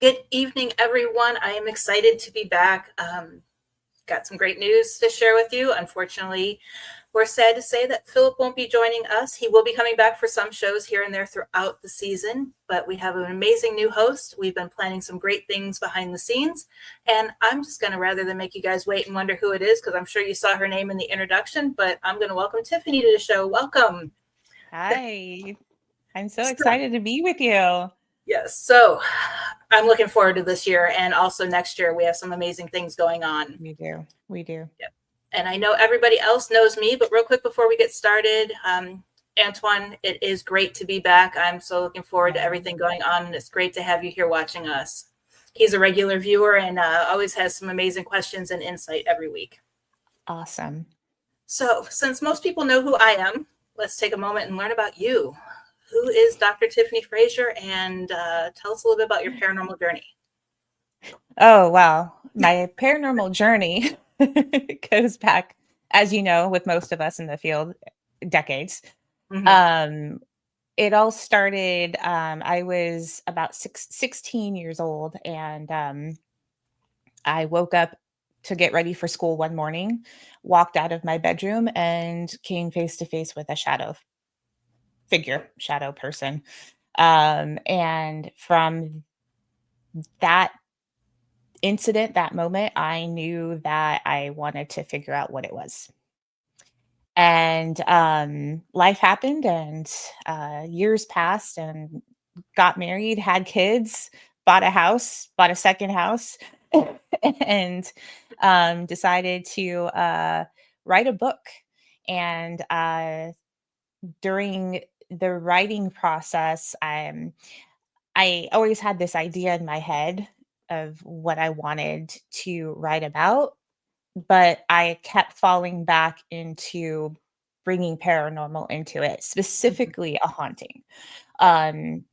Good evening, everyone. I am excited to be back. Got some great news to share with you. Unfortunately, we're sad to say that Philip won't be joining us. He will be coming back for some shows here and there throughout the season, but we have an amazing new host. We've been planning some great things behind the scenes, and I'm just going to, rather than make you guys wait and wonder who it is, because I'm sure you saw her name in the introduction, but I'm going to welcome Tiffany to the show. Welcome. Hi, I'm so So, excited to be with you. yes, so I'm looking forward to this year, and also next year we have some amazing things going on. We do. Yep. And I know everybody else knows me, but real quick before we get started, Antoine, it is great to be back. I'm so looking forward to everything going on, and it's great to have you here watching us. He's a regular viewer and always has some amazing questions and insight every week. Awesome. So, since most people know who I am, let's take a moment and learn about you. Who is Dr. Tiffany Frazier, and tell us a little bit about your paranormal journey. Oh, wow. My paranormal journey goes back, as you know, with most of us in the field, decades. Mm-hmm. It all started, I was about 16 years old, and I woke up to get ready for school one morning, walked out of my bedroom, and came face to face with a shadow person. And from that incident, that moment, I knew that I wanted to figure out what it was. And life happened, and years passed, and got married, had kids, bought a house, bought a second house, and decided to write a book. And during the writing process, I always had this idea in my head of what I wanted to write about, but I kept falling back into bringing paranormal into it, specifically a haunting. Um,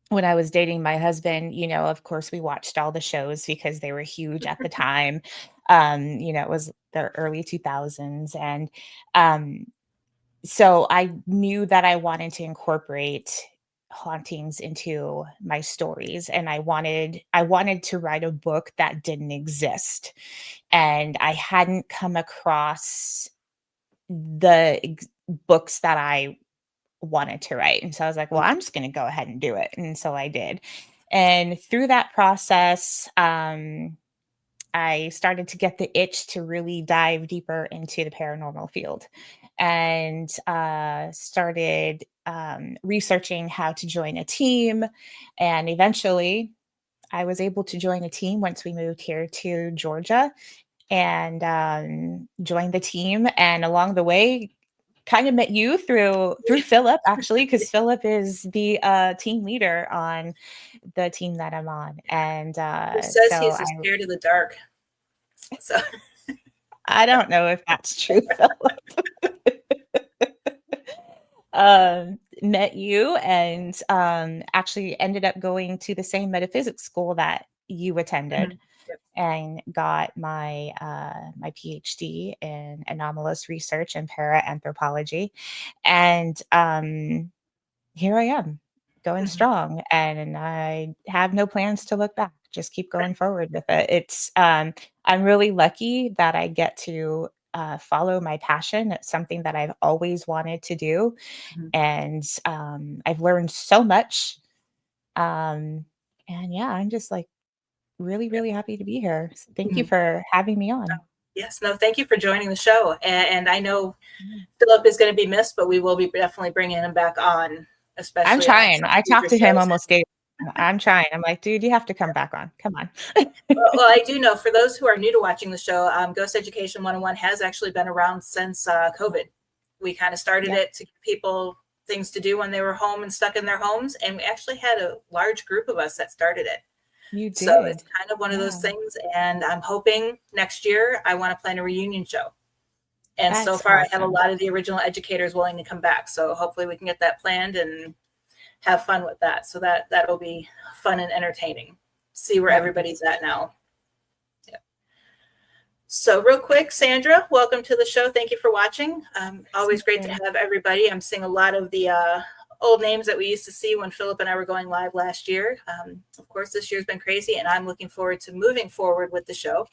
when I was dating my husband, of course, we watched all the shows because they were huge at the time. It was the early 2000s. And um, so I knew that I wanted to incorporate hauntings into my stories, and I wanted to write a book that didn't exist, and I hadn't come across the books that I wanted to write. And so I was like, well, I'm just going to go ahead and do it. And so I did. And through that process, I started to get the itch to really dive deeper into the paranormal field, and started researching how to join a team. And eventually, I was able to join a team once we moved here to Georgia, and joined the team. And along the way, kind of met you through Philip, actually, because Philip is the team leader on the team that I'm on. And Who says so he's scared of the dark? So I don't know if that's true, Philip. Met you, and actually ended up going to the same metaphysics school that you attended, yep. and got my PhD in anomalous research and paraanthropology. And here I am, going strong, and I have no plans to look back. Just keep going forward with it. I'm really lucky that I get to follow my passion. It's something that I've always wanted to do, and I've learned so much. And yeah, I'm just like really, really happy to be here. So thank you for having me on. Yes, no, thank you for joining the show. And I know Philip is going to be missed, but we will be definitely bringing him back on, I'm especially on trying. some I talk future to him shows. almost daily. I'm trying. I'm like, dude, you have to come back on. Come on. Well, I do know for those who are new to watching the show, Ghost Education 101 has actually been around since COVID. We kind of started Yeah. it to give people things to do when they were home and stuck in their homes. And we actually had a large group of us that started it. You So it's did. kind of one of those Yeah. things. And I'm hoping next year I want to plan a reunion show. And so That's far, I have a awesome. lot of the original educators willing to come back. So hopefully we can get that planned and have fun with that. So that'll be fun and entertaining. See where That would be everybody's at now. Yeah. So real quick, Sandra, welcome to the show. Thank you for watching. Always great to have everybody. I'm seeing a lot of the old names that we used to see when Philip and I were going live last year. Of course, this year's been crazy, and I'm looking forward to moving forward with the show.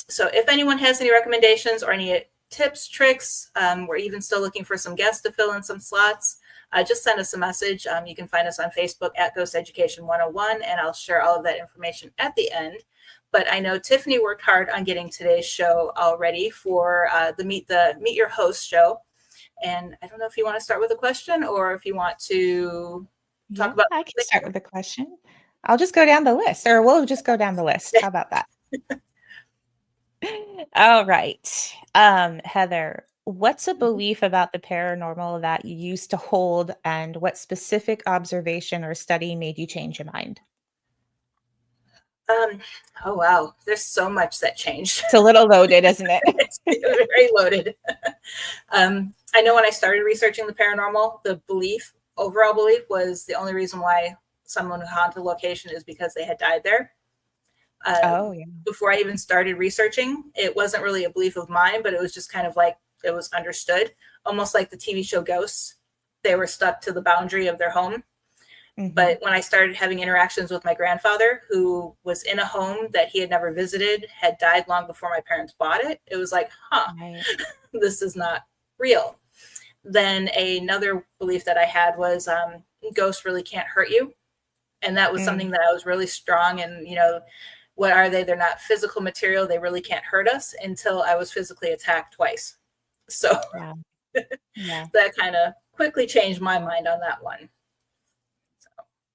So if anyone has any recommendations or any tips, tricks, we're even still looking for some guests to fill in some slots. Just send us a message. You can find us on Facebook at Ghost Education 101, and I'll share all of that information at the end. But I know Tiffany worked hard on getting today's show already for the Meet Your Host show. And I don't know if you want to start with a question or if you want to talk about. I can start with a question. I'll just go down the list, or we'll just go down the list. How about that? All right. Heather, what's a belief about the paranormal that you used to hold, and what specific observation or study made you change your mind? Oh, wow. There's so much that changed. It's a little loaded, isn't it? It's very loaded. I know when I started researching the paranormal, the overall belief was the only reason why someone who haunted the location is because they had died there. Oh, yeah. Before I even started researching, it wasn't really a belief of mine, but it was just kind of like it was understood, almost like the TV show Ghosts. They were stuck to the boundary of their home. Mm-hmm. But when I started having interactions with my grandfather, who was in a home that he had never visited, had died long before my parents bought it, it was like, right. This is not real. Then another belief that I had was ghosts really can't hurt you. And that was something that I was really strong in, what are they? They're not physical material. They really can't hurt us, until I was physically attacked twice. So yeah. That kind of quickly changed my mind on that one.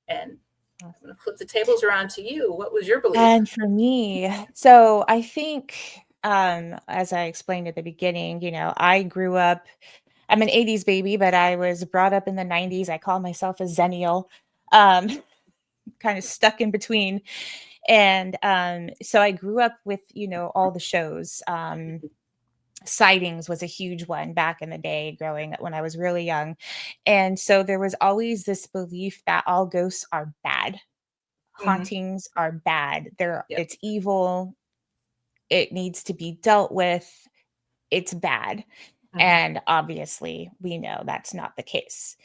And I'm going to flip the tables around to you. What was your belief? And for me, so I think, as I explained at the beginning, I grew up, I'm an 80s baby, but I was brought up in the 90s. I call myself a Zennial, kind of stuck in between. And so I grew up with, all the shows. Sightings was a huge one back in the day, growing up when I was really young. And so there was always this belief that all ghosts are bad. Hauntings are bad. It's evil. It needs to be dealt with. It's bad. And obviously we know that's not the case.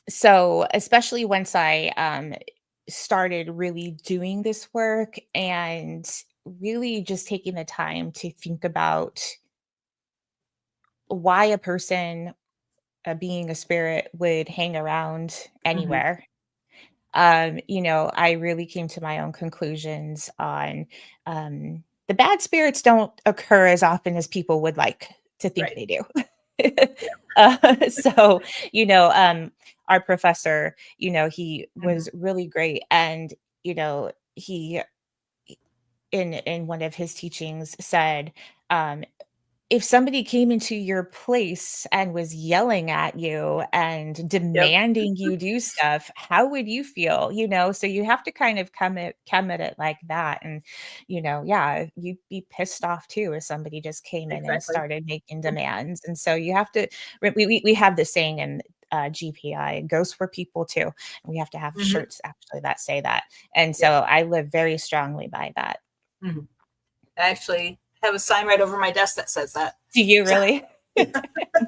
So especially once I started really doing this work and really just taking the time to think about why a person, being a spirit, would hang around anywhere. I really came to my own conclusions on the bad spirits don't occur as often as people would like to think they do. So, our professor, he was really great. And, he, in one of his teachings, said, if somebody came into your place and was yelling at you and demanding you do stuff, how would you feel? So you have to kind of come at it like that. And, you'd be pissed off too if somebody just came in and started making demands. And so you have to, we have this saying in GPI, ghosts were people too. And we have to have shirts actually that say that. And so I live very strongly by that. I actually have a sign right over my desk that says that. Do you really?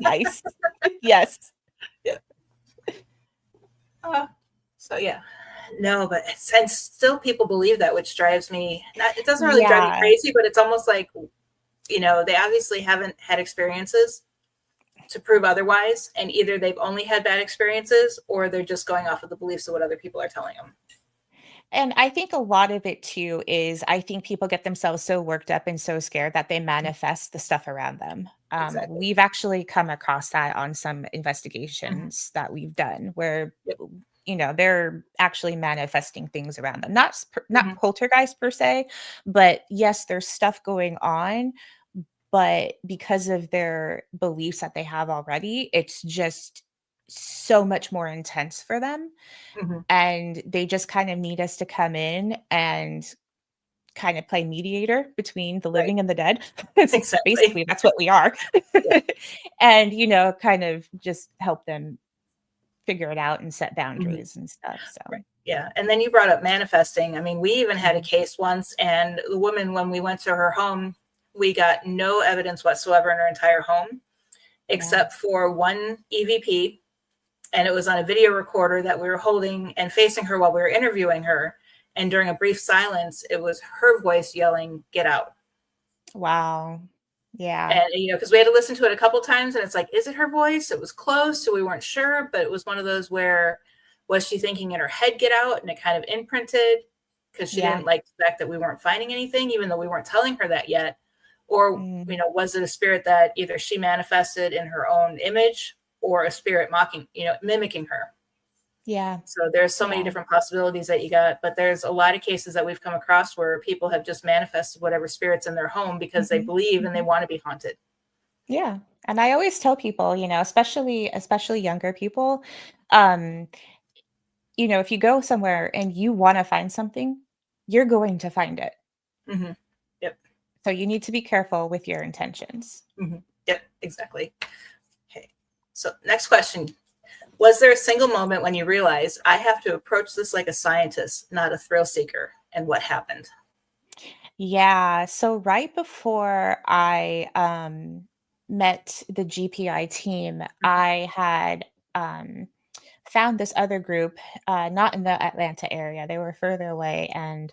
Nice. Yes. Yeah. So yeah. No, but and still people believe that, which drives me. It doesn't really drive me crazy, but it's almost like, they obviously haven't had experiences to prove otherwise, and either they've only had bad experiences or they're just going off of the beliefs of what other people are telling them. And I think a lot of it too is I think people get themselves so worked up and so scared that they manifest the stuff around them. Exactly. We've actually come across that on some investigations that we've done where, they're actually manifesting things around them. Not poltergeist per se, but yes, there's stuff going on, but because of their beliefs that they have already, it's just so much more intense for them. And they just kind of need us to come in and kind of play mediator between the living and the dead. Basically, that's what we are. And, kind of just help them figure it out and set boundaries and stuff. So, yeah. And then you brought up manifesting. I mean, we even had a case once, and the woman, when we went to her home, we got no evidence whatsoever in her entire home. Yeah. except for one EVP. And it was on a video recorder that we were holding and facing her while we were interviewing her. And during a brief silence, it was her voice yelling, "Get out." Wow. Yeah. And, because we had to listen to it a couple times, and it's like, is it her voice? It was close, so we weren't sure, but it was one of those where, was she thinking in her head, "Get out," and it kind of imprinted because she Yeah. didn't like the fact that we weren't finding anything, even though we weren't telling her that yet? Or, Mm, was it a spirit that either she manifested in her own image or a spirit mocking, mimicking her? yeah. So there's so many Yeah. different possibilities that you got, but there's a lot of cases that we've come across where people have just manifested whatever spirits in their home because they Mhm. believe and they Mhm. want to be haunted. Yeah. And I always tell people, especially younger people, um, if you go somewhere and you wanna find something, you're going to find it. Hmm. Yep. So you need to be careful with your intentions. Hmm. Yep. Exactly. Okay. So next question. Was there a single moment when you realized I have to approach this like a scientist, not a thrill seeker? And what happened? Yeah, so right before I, met the GPI team, Mhm. I had, um, found this other group, not in the Atlanta area, they were further away, and,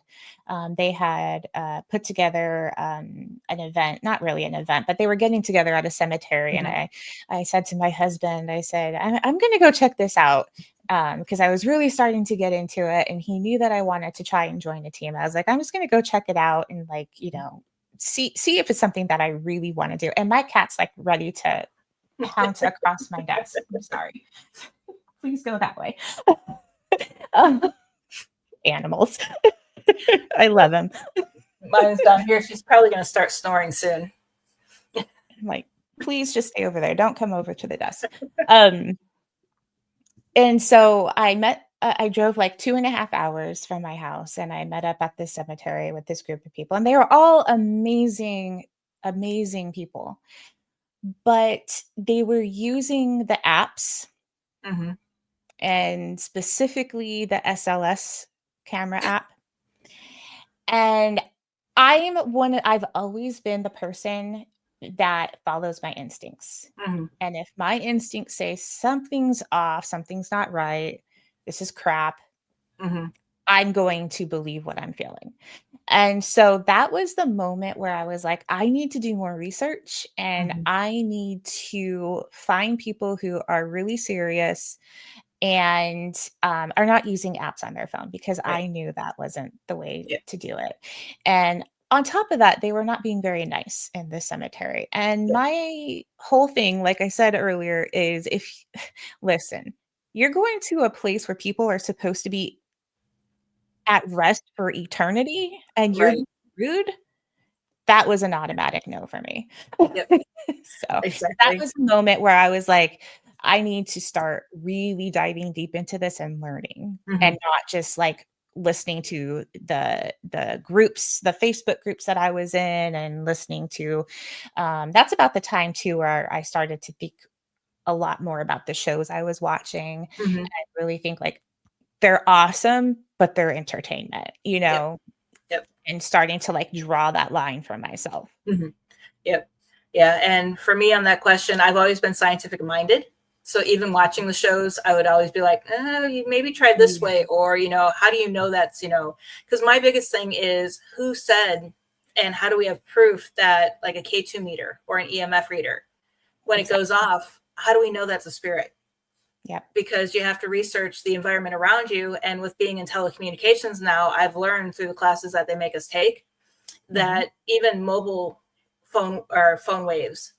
they had, put together, an event, not really an event, but they were getting together at a cemetery, and Mhm. I said to my husband, I said, I'm gonna go check this out," because I was really starting to get into it, and he knew that I wanted to try and join a team. I was like, "I'm just gonna go check it out and, like, see if it's something that I really wanna do," and my cat's, like, ready to pounce across my desk. I'm sorry. Please go that way. Um, animals. I love them. Mine's down here. She's probably going to start snoring soon. I'm like, "Please just stay over there. Don't come over to the desk." Um, and so I drove like 2.5 hours from my house, and I met up at this cemetery with this group of people, and they were all amazing, amazing people. But they were using the apps, Hmm. and specifically the SLS camera app. And I've always been the person that follows my instincts. Hmm. And if my instincts say something's off, something's not right, this is crap, Hmm. I'm going to believe what I'm feeling. And so that was the moment where I was like, I need to do more research and Hmm. I need to find people who are really serious and are not using apps on their phone, because Right. I knew that wasn't the way Yep. to do it. And on top of that, they were not being very nice in the cemetery. And Yep. my whole thing, like I said earlier, is if listen, you're going to a place where people are supposed to be at rest for eternity and you're Right. rude, that was an automatic no for me. Yep. So, that Exactly. was the moment where I was like, "I need to start really diving deep into this and learning, Hmm. and not just, like, listening to the groups, the Facebook groups that I was in and listening to." That's about the time too where I started to think a lot more about the shows I was watching, Hmm. and really think, like, they're awesome, but they're entertainment, Yep. Yep. and starting to, like, draw that line for myself. Hmm. Yep. Yeah. And for me on that question, I've always been scientific minded. So even watching the shows, I would always be like, you maybe try this Yeah. way, or, how do you know that's, because my biggest thing is who said, and how do we have proof that like a K2 meter or an EMF reader, when it goes Exactly. off, how do we know that's a spirit? Yep. Because you have to research the environment around you. And with being in telecommunications now, I've learned through the classes that they make us take Mhm. that even mobile phone waves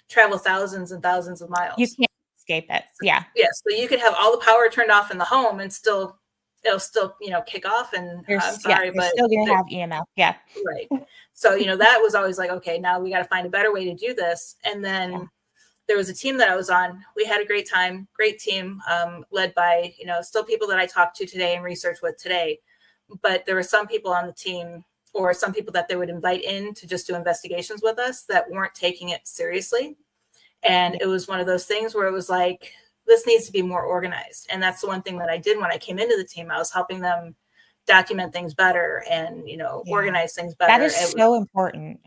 travel thousands and thousands of You miles. can't escape it. So, Yeah. yes, so you could have all the power turned off in the home and still it'll still kick off. And I'm sorry, You're but still gonna have EMF. Yeah. right. So that was always like, okay, now we got to find a better way to do this. And Yeah. then there was a team that I was on. We had a great time, great team, led by, still people that I talk to today and research with today. But there were some people on the team or some people that they would invite in to just do investigations with us that weren't taking it seriously. And Yeah. it was one of those things where it was like, this needs to be more organized. And that's the one thing that I did when I came into the team. I was helping them document things better and, Yeah. organize things That better. is It was, so important.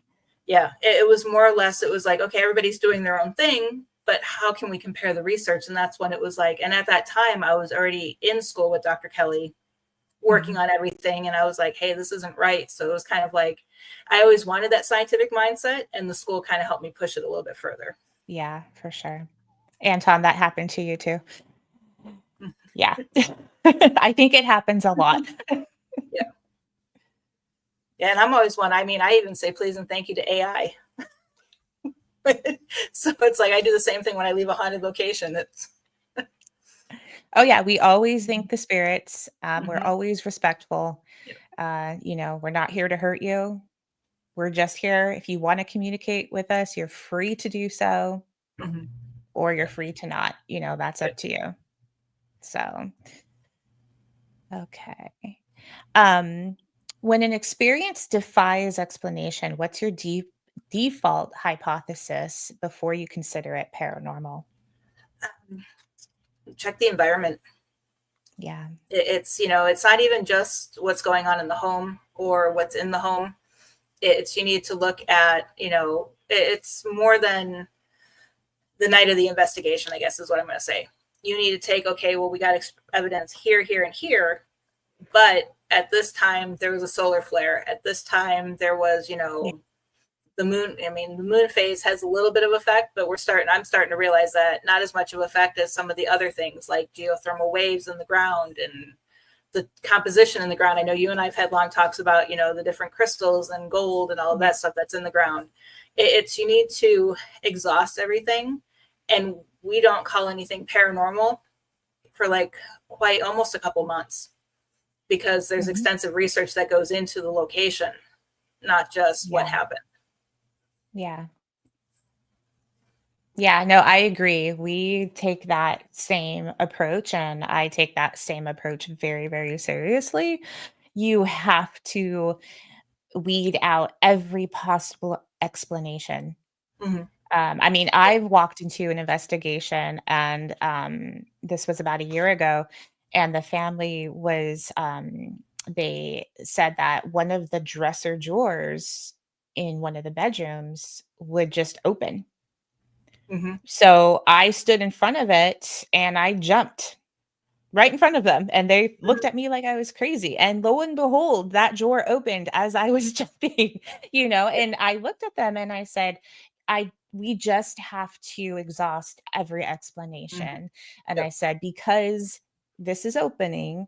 yeah, it was more or less, it was like, okay, everybody's doing their own thing. but how can we compare the research? And that's when it was like, and at that time I was already in school with Dr. Kelly working on everything. And I was like, hey, this isn't right. So it was kind of like, I always wanted that scientific mindset, and the school kind of helped me push it a little bit further. Yeah, for sure. Anton, that happened to you too. Yeah. I think it happens a lot. Yeah. Yeah. And I'm always one, I mean, I even say please and thank you to AI. So it's like I do the same thing when I leave a haunted location. It's Oh yeah, we always thank the spirits. We're mm-hmm. always respectful. Yep. We're not here to hurt you. We're just here. If you want to communicate with us, you're free to do so, Mm-hmm. or you're Yep. free to not. That's Yep. up to you. So, okay. Um, when an experience defies explanation, what's your default hypothesis before you consider it paranormal? Check the environment. Yeah. It's, it's not even just what's going on in the home or what's in the home. It's, you need to look at, it's more than the night of the investigation, I guess is what I'm going to say. You need to take, okay, well, we got evidence here, here, and here. But at this time, there was a solar flare. At this time, there was, Yeah. the moon. I mean, the moon phase has a little bit of effect, but I'm starting to realize that not as much of effect as some of the other things like geothermal waves in the ground and the composition in the ground. I know you and I've had long talks about, the different crystals and gold and all of that stuff that's in the ground. It's, you need to exhaust everything. And we don't call anything paranormal for like quite almost a couple months, because there's Mhm. extensive research that goes into the location, not just what Yeah. happened. Yeah. Yeah, no, I agree. We take that same approach, and I take that same approach very, very seriously. You have to weed out every possible explanation. Mm-hmm. I mean, Yep. I've walked into an investigation, and this was about a year ago, and the family they said that one of the dresser drawers in one of the bedrooms would just open. Mm-hmm. So I stood in front of it and I jumped right in front of them, and they looked Mm-hmm. at me like I was crazy. And lo and behold, that drawer opened as I was jumping, Yep. and I looked at them and I said, we just have to exhaust every Mm-hmm. explanation. And I Yep. said, because this is opening,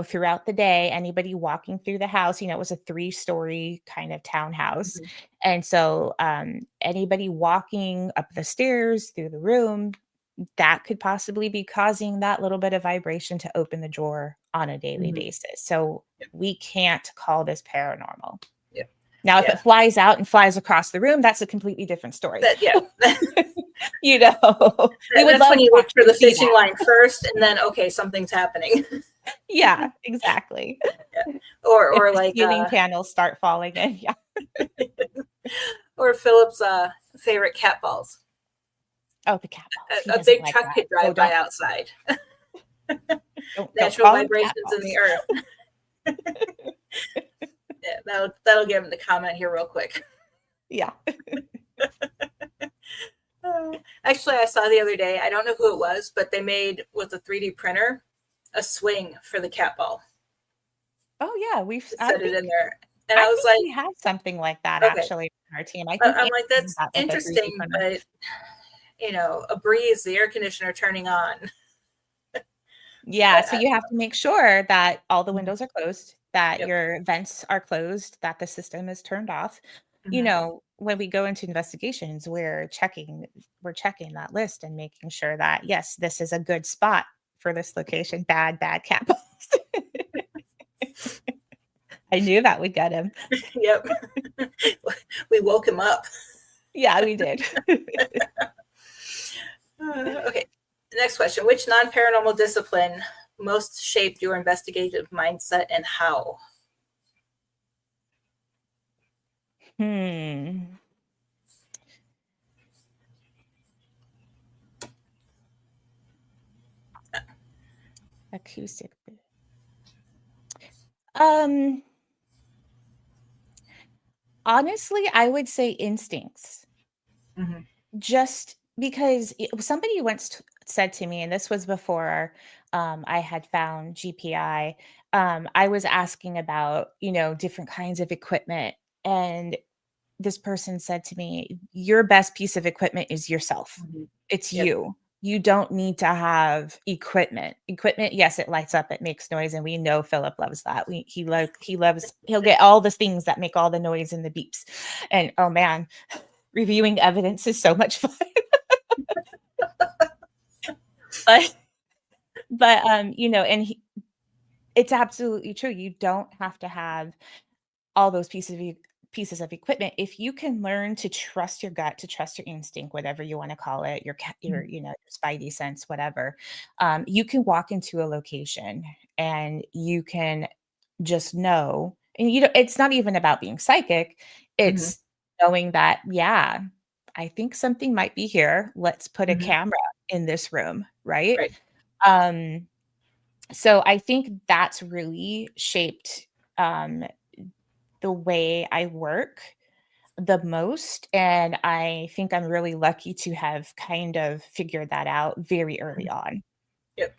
throughout the day, anybody walking through the house, it was a 3-story kind of townhouse. Mm-hmm. And so anybody walking up the stairs through the room, that could possibly be causing that little bit of vibration to open the drawer on a daily Mm-hmm. basis. So Yep. we can't call this paranormal. Yep. Now, if Yeah. it flies out and flies across the room, that's a completely different story. That, yeah. you know, we would That's love when you to look for actually the see fusing that. line first, and then okay, something's happening. Yeah, exactly. Yeah. Or If or the like ceiling panels start falling in, yeah. or Philip's favorite cat balls. Oh, the cat balls. He A doesn't big like truck that. could Oh, drive by outside. don't Natural call them cat vibrations in the balls. earth. Yeah, that'll get him to comment here real quick. Yeah. Actually, I saw the other day, I don't know who it was, but they made with a 3D printer a swing for the cat ball Oh, yeah, to set it in there. And I I was think like, we have something like that okay. actually in our team. I think I'm Andy like, did that's that with a 3D interesting, printer. but a breeze, the air conditioner turning on. Yeah, But so you have to make sure that all the mhm. windows are closed, that Yep. your vents are closed, that the system is turned off. Hmm. When we go into investigations, we're checking that list and making sure that yes, this is a good spot for this location. Bad cat balls. I knew that would get him. Yep. We woke him up. Yeah, we did. Okay. Next question. Which non paranormal discipline most shaped your investigative mindset and how? Hmm. Acoustic. Um, Honestly, I would say instincts. Hmm. Just because somebody once said to me, and this was before I had found GPI. I was asking about, different kinds of equipment, and this person said to me, "Your best piece of equipment is yourself. Mhm. It's Yep. you. You don't need to have equipment. Equipment, yes, it lights up, it makes noise, and we know Philip loves that. He'll get all the things that make all the noise and the beeps. And oh man, reviewing evidence is so much fun." But and it's absolutely true. You don't have to have all those pieces of equipment if you can learn to trust your gut, to trust your instinct, whatever you want to call it, your Mhm. your spidey sense, whatever. You can walk into a location and you can just know, and it's not even about being psychic. Mhm. It's knowing that, yeah, I think something might be here. Let's put a Mhm. camera in this room, right? Right. Um, so I think that's really shaped um, the way I work the most. And I think I'm really lucky to have kind of figured that out very early Mhm. on. Yep.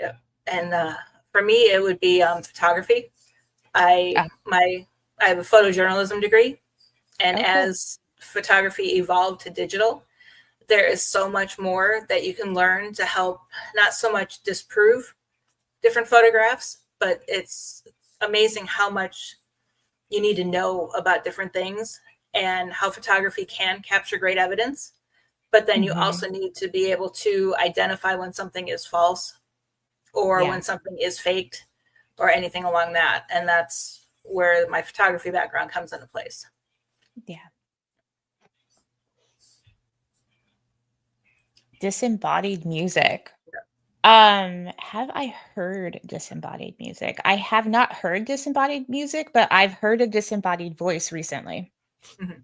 Yep. And for me, it would be photography. I Ah, my I have a photojournalism degree, and oh, cool. as photography evolved to digital, there is so much more that you can learn to help not so much disprove different photographs, but it's amazing how much you need to know about different things and how photography can capture great evidence. But then you Hmm. also need to be able to identify when something is false or Yeah. when something is faked or anything along that. And that's where my photography background comes into place. Yeah. Disembodied music. Have I heard disembodied music? I have not heard disembodied music, but I've heard a disembodied voice recently. Mhm.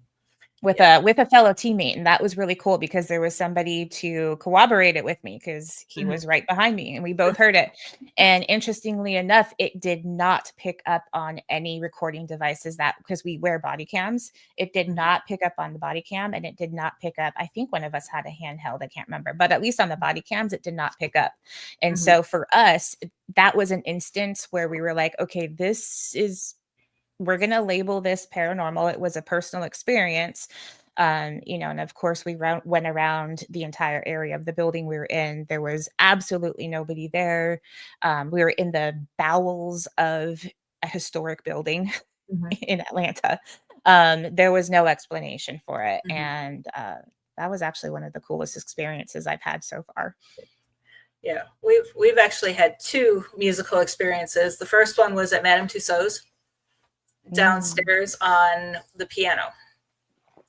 with Yeah. a fellow teammate, and that was really cool because there was somebody to corroborate it with me because he Mhm. was right behind me and we both heard it. And interestingly enough, it did not pick up on any recording devices, that because we wear body cams, it did Mhm. not pick up on the body cam, and it did not pick up, I think one of us had a handheld, I can't remember, but at least on the body cams it did not pick up. And Mhm. so for us, that was an instance where we were like, okay, we're going to label this paranormal. It was a personal experience. And of course, went around the entire area of the building we were in. There was absolutely nobody there. We were in the bowels of a historic building Mhm. in Atlanta. There was no explanation for it. Mhm. And that was actually one of the coolest experiences I've had so far. Yeah, we've actually had two musical experiences. The first one was at Madame Tussauds Mm. downstairs on the piano.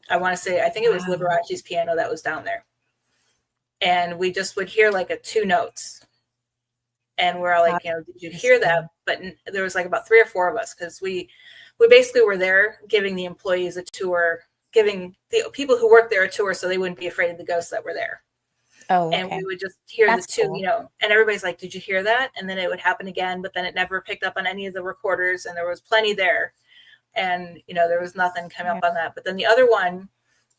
I want to say I think it was Wow. Liberace's piano that was down there, and we just would hear like a two notes, and we're all How like, did you hear that? interesting. But there was like about three or four of us because we basically were there giving the employees a tour, giving the people who worked there a tour, so they wouldn't be afraid of the ghosts that were there. Oh, And we okay. would just hear the That's two, cool. and everybody's like, did you hear that? And then it would happen again, but then it never picked up on any of the recorders, and there was plenty there. And, there was nothing coming Yeah. up on that. But then the other one,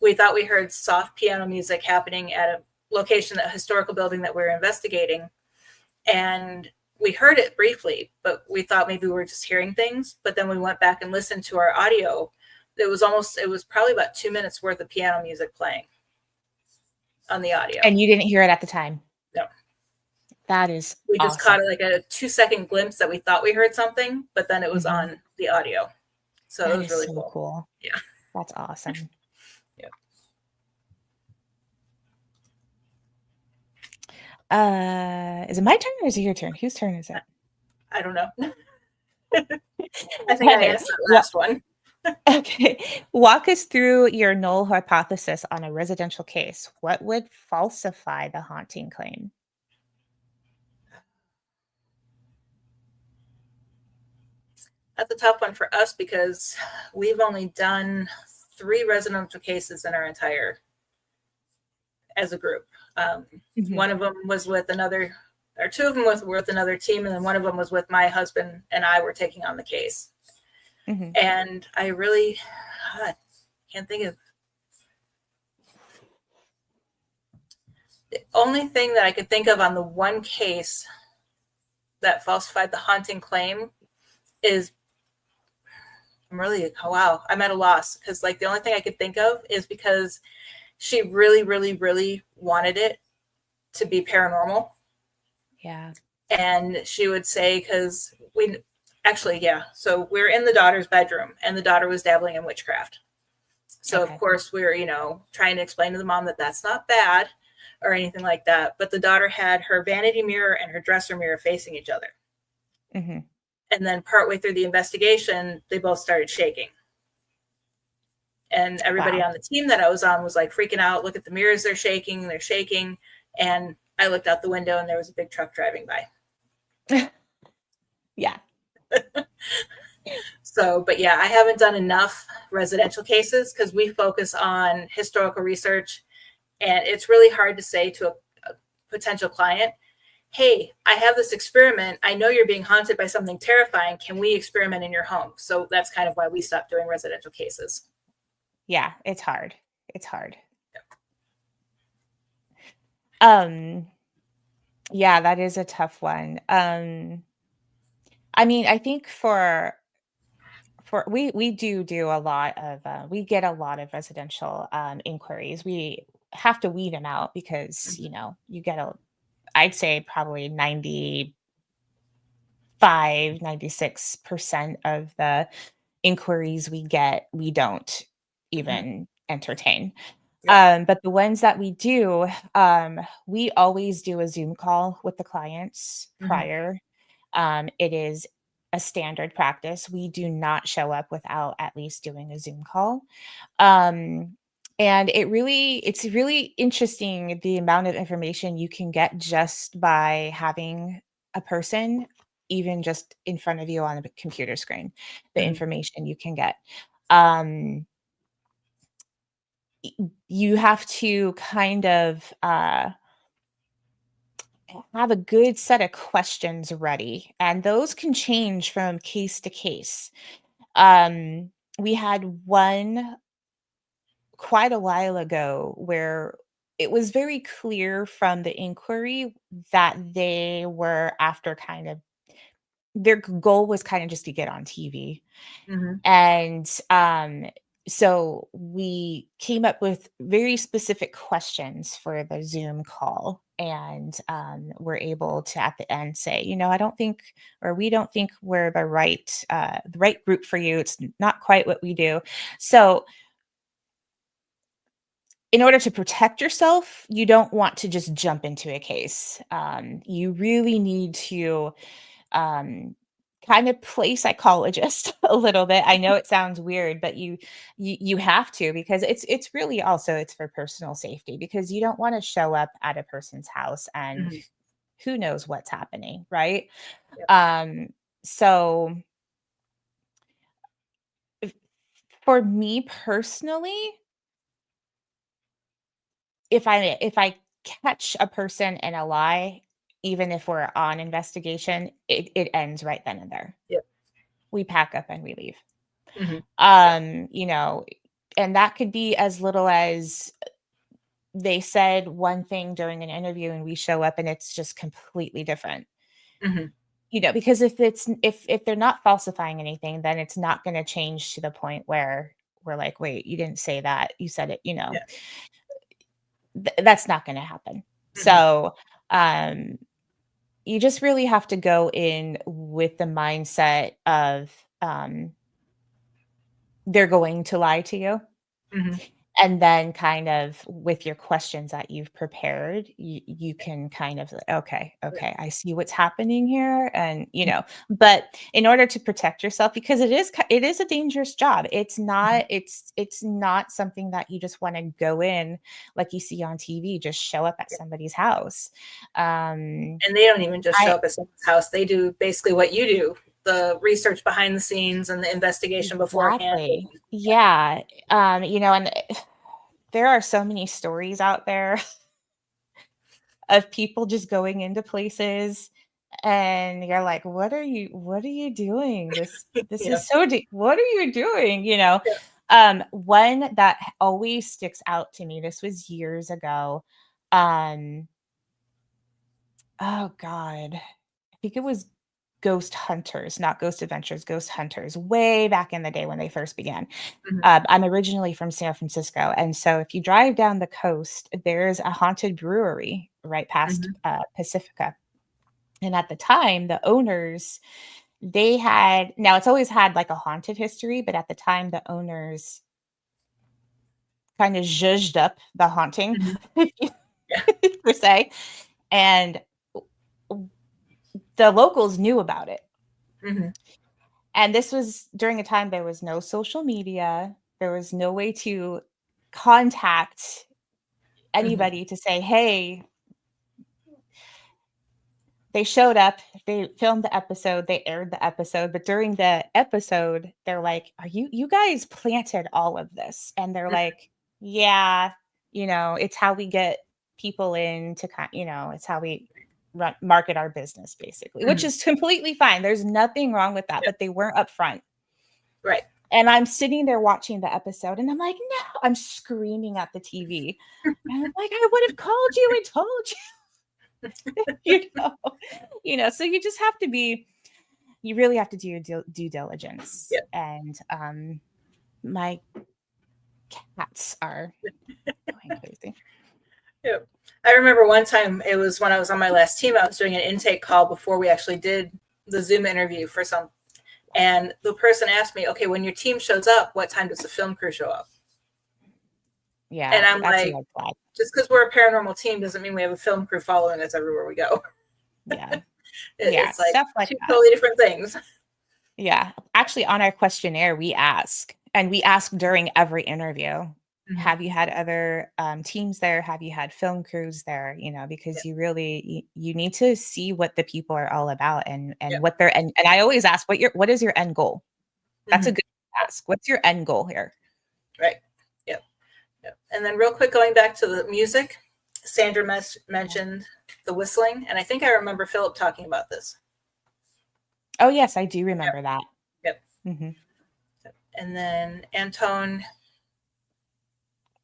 we thought we heard soft piano music happening at a location, that historical building that we were investigating. And we heard it briefly, but we thought maybe we were just hearing things. But then we went back and listened to our audio. It was probably about 2 minutes worth of piano music playing on the audio. And you didn't hear it at the time. No, That is we just awesome. caught like a 2-second glimpse that we thought we heard something, but then it was Mhm. on the audio. So it That was is really so cool. cool. Yeah. That's awesome. Yeah. Is it my turn or is it your turn? Whose turn is it? I don't know. I think I Heather, asked that last one. okay. Walk us through your null hypothesis on a residential case. What would falsify the haunting claim? That's a tough one for us because we've only done 3 residential cases in our entire, as a group. Um, Mhm, one of them was with another, or two of them was with another team, and then one of them was with my husband and I were taking on the case. mhm. And I really can't think of. The only thing that I could think of on the one case that falsified the haunting claim is I'm really, oh wow, I'm at a loss because like the only thing I could think of is because she really, really, really wanted it to be paranormal. Yeah. And she would say, because we actually, yeah, so we're in the daughter's bedroom and the daughter was dabbling in witchcraft. So of Okay. course we're, trying to explain to the mom that that's not bad or anything like that. But the daughter had her vanity mirror and her dresser mirror facing each other. Hmm. And then partway through the investigation, they both started shaking. And everybody Wow. on the team that I was on was like freaking out. Look at the mirrors, they're shaking, they're shaking. And I looked out the window and there was a big truck driving by. Yeah. So, but yeah, I haven't done enough residential cases because we focus on historical research. And it's really hard to say to a potential client, hey, I have this experiment. I know you're being haunted by something terrifying. Can we experiment in your home? So that's kind of why we stopped doing residential cases. Yeah. It's hard. It's hard. Um, yeah, that is a tough one. I mean, I think for we do a lot of we get a lot of residential inquiries. We have to weed them out because Mm-hmm. you get a I'd say probably 96% of the inquiries we get we don't Mm-hmm. even entertain. Yep. But the ones that we do, we always do a Zoom call with the clients Mm-hmm. prior. It is a standard practice. We do not show up without at least doing a Zoom call. Um, and it's really interesting the amount of information you can get just by having a person, even just in front of you on a computer screen, the Mm-hmm. information you can get. Um, you have to kind of have a good set of questions ready, and those can change from case to case. We had one quite a while ago where it was very clear from the inquiry that they were after kind of their goal was kind of just to get on TV. Mm-hmm. And so we came up with very specific questions for the Zoom call. And we're able to at the end say, I don't think, or we don't think we're the right group for you. It's not quite what we do. So in order to protect yourself, you don't want to just jump into a case. You really need to um, kind of play psychologist a little bit. I know it sounds weird, but you have to because it's really also it's for personal safety because you don't want to show up at a person's house and Mm-hmm. who knows what's happening, right? Yep. Um, so if- for me personally, if I catch a person in a lie, even if we're on investigation, it ends right then and there. Yep. We pack up and we leave. Mm-hmm. Yep. Um, you know, and that could be as little as they said one thing during an interview and we show up and it's just completely different. Mm-hmm. Because if they're not falsifying anything, then it's not going to change to the point where we're like, wait, you didn't say that. You said it, Yeah. that's not going to happen. Mm-hmm. So, um you just really have to go in with the mindset of they're going to lie to you. Mm-hmm. And then kind of with your questions that you've prepared, you can kind of like, Yeah. okay, I see what's happening here. And, Mm-hmm. but in order to protect yourself, because it is a dangerous job. Mm-hmm. It's not something that you just want to go in like you see on TV, just show up at Yeah. somebody's house. Um, And they don't even just show I up at someone's house. They do basically what you do, the research behind the scenes and the investigation beforehand. Exactly. Yeah. Yeah. And there are so many stories out there of people just going into places and you're like, what are you doing? This Yeah. is so deep. What are you doing? Yeah. One that always sticks out to me, this was years ago. Um, oh God, I think it was Ghost Hunters, not Ghost Adventures, Ghost Hunters, way back in the day when they first began. Mhm. I'm originally from San Francisco, and so if you drive down the coast, there's a haunted brewery right past Mhm. Pacifica. And at the time, the owners, they had, now it's always had like a haunted history, but at the time, the owners kind of zhuzhed up the haunting, Mhm. Yeah. per se. And the locals knew about it. Mhm. And this was during a time there was no social media, there was no way to contact Mhm. anybody to say, "Hey, they showed up, they filmed the episode, they aired the episode, but during the episode, they're like, "Are you guys planted all of this?" And they're Mhm. like, "Yeah, it's how we get people in to it's how we market our business basically," which Mhm. is completely fine. There's nothing wrong with that, Yeah. but they weren't upfront. Right. And I'm sitting there watching the episode and I'm like, "No," I'm screaming at the TV. And I'm like, "I would have called you and told you," you know. So you just have to be you really have to do your due diligence. Yeah. And my cats are going crazy. Yeah. I remember one time it was when I was on my last team, I was doing an intake call before we actually did the Zoom interview for some, and the person asked me, okay, when your team shows up, what time does the film crew show up? And Yeah, I'm that's a like, red flag. just because we're a paranormal team doesn't mean we have a film crew following us everywhere we go. Yeah. Yeah, It's like stuff like two that. totally different things. Yeah. Actually, on our questionnaire, we ask, and we ask during every interview, Mhm. have you had other teams there? Have you had film crews there? Yeah. Because you need to see what the people are all about Yeah. and what their and I always ask what is your end goal? That's a Mhm. good ask. What's your end goal here? Right. Yep. Yep. And then real quick, going back to the music, Sandra Yeah. mentioned the whistling, and I think I remember Philip talking about this. Oh yes, I do Yep. remember that. Yep. Hmm. And then Antone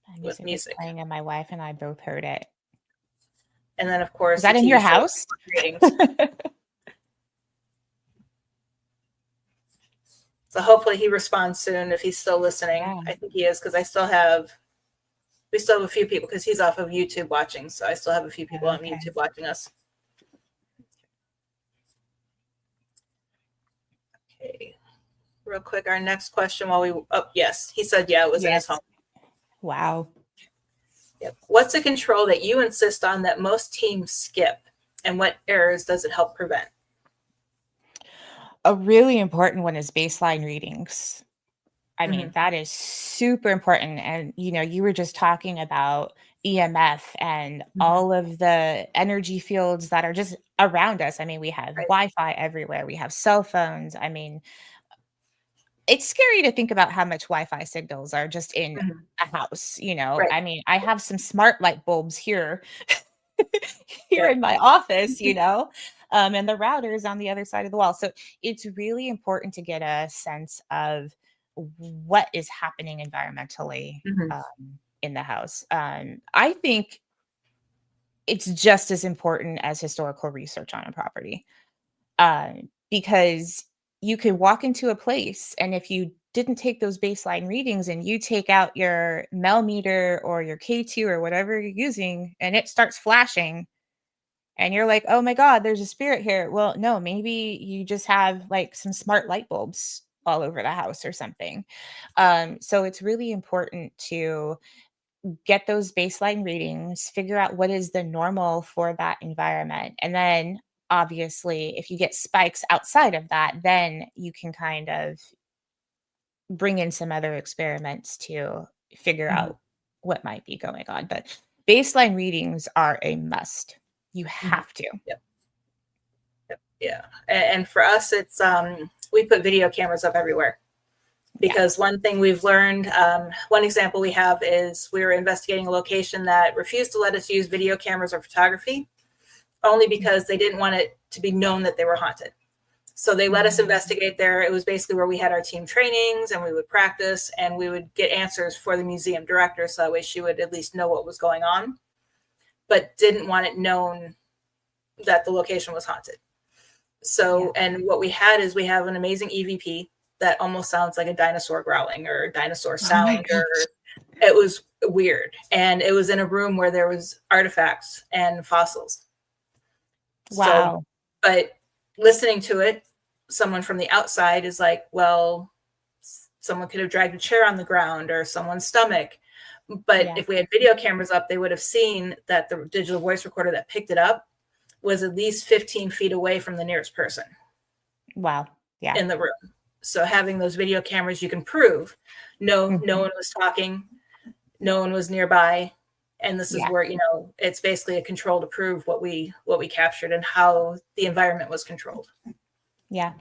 My with music was music. playing, and my wife and I both heard it. And then, of Was course, the that in TV your show house? ratings. So hopefully he responds soon if he's still listening. Yeah. I think he is because we still have a few people because he's off of YouTube watching. So I still have a few people on Okay. YouTube watching us. Okay. Real quick, our next question yes, he said, yeah, it was in his home. Yes. Wow. Yep. What's a control that you insist on that most teams skip? And what errors does it help prevent? A really important one is baseline readings. I mean, Mm-hmm. that is super important. And, you were just talking about EMF and Mm-hmm. all of the energy fields that are just around us. I mean, we have Right. Wi Fi everywhere, we have cell phones. I mean, it's scary to think about how much Wi Fi signals are just in Mm-hmm. a house. Right. I mean, I have some smart light bulbs here. Here Yep. in my office, and the router is on the other side of the wall. So it's really important to get a sense of what is happening environmentally Mm-hmm. in the house. I think it's just as important as historical research on a property because you could walk into a place and if you didn't take those baseline readings and you take out your Mel meter or your K2 or whatever you're using and it starts flashing and you're like, "Oh my god, there's a spirit here." Well, no, maybe you just have, like, some smart light bulbs all over the house or something. So it's really important to get those baseline readings, figure out what is the normal for that environment, and then, obviously, if you get spikes outside of that, then you can kind of bring in some other experiments to figure Mm-hmm. out what might be going on, but baseline readings are a must. You Mm-hmm. have to. Yep. Yep. Yeah. And for us, it's we put video cameras up everywhere Yeah. because one thing we've learned, one example we have is we were investigating a location that refused to let us use video cameras or photography only because they didn't want it to be known that they were haunted. So they let us Mhm. investigate there. It was basically where we had our team trainings and we would practice and we would get answers for the museum director. So that way she would at least know what was going on. but didn't want it known that the location was haunted. So, and what we had is we have an amazing EVP that almost sounds like a dinosaur growling or a dinosaur sound, or it was weird. And it was in a room where there was artifacts and fossils. Wow. So, but listening to it, someone from the outside is like, well, someone could have dragged a chair on the ground or someone's stomach. But if we had video cameras up, they would have seen that the digital voice recorder that picked it up was at least 15 feet away from the nearest person. Wow. Yeah. In the room. So having those video cameras, you can prove no one was talking, no one was nearby. And this is where, it's basically a control to prove what we captured and how the environment was controlled. Yeah.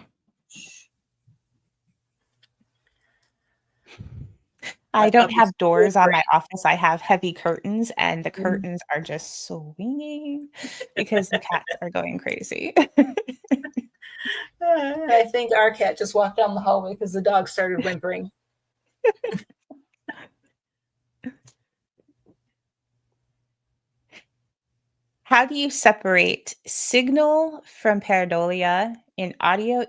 I don't have doors on my office. I have heavy curtains, and the curtains are just swinging because the cats are going crazy. I think our cat just walked down the hallway because the dog started whimpering. How do you separate signal from pareidolia in audio?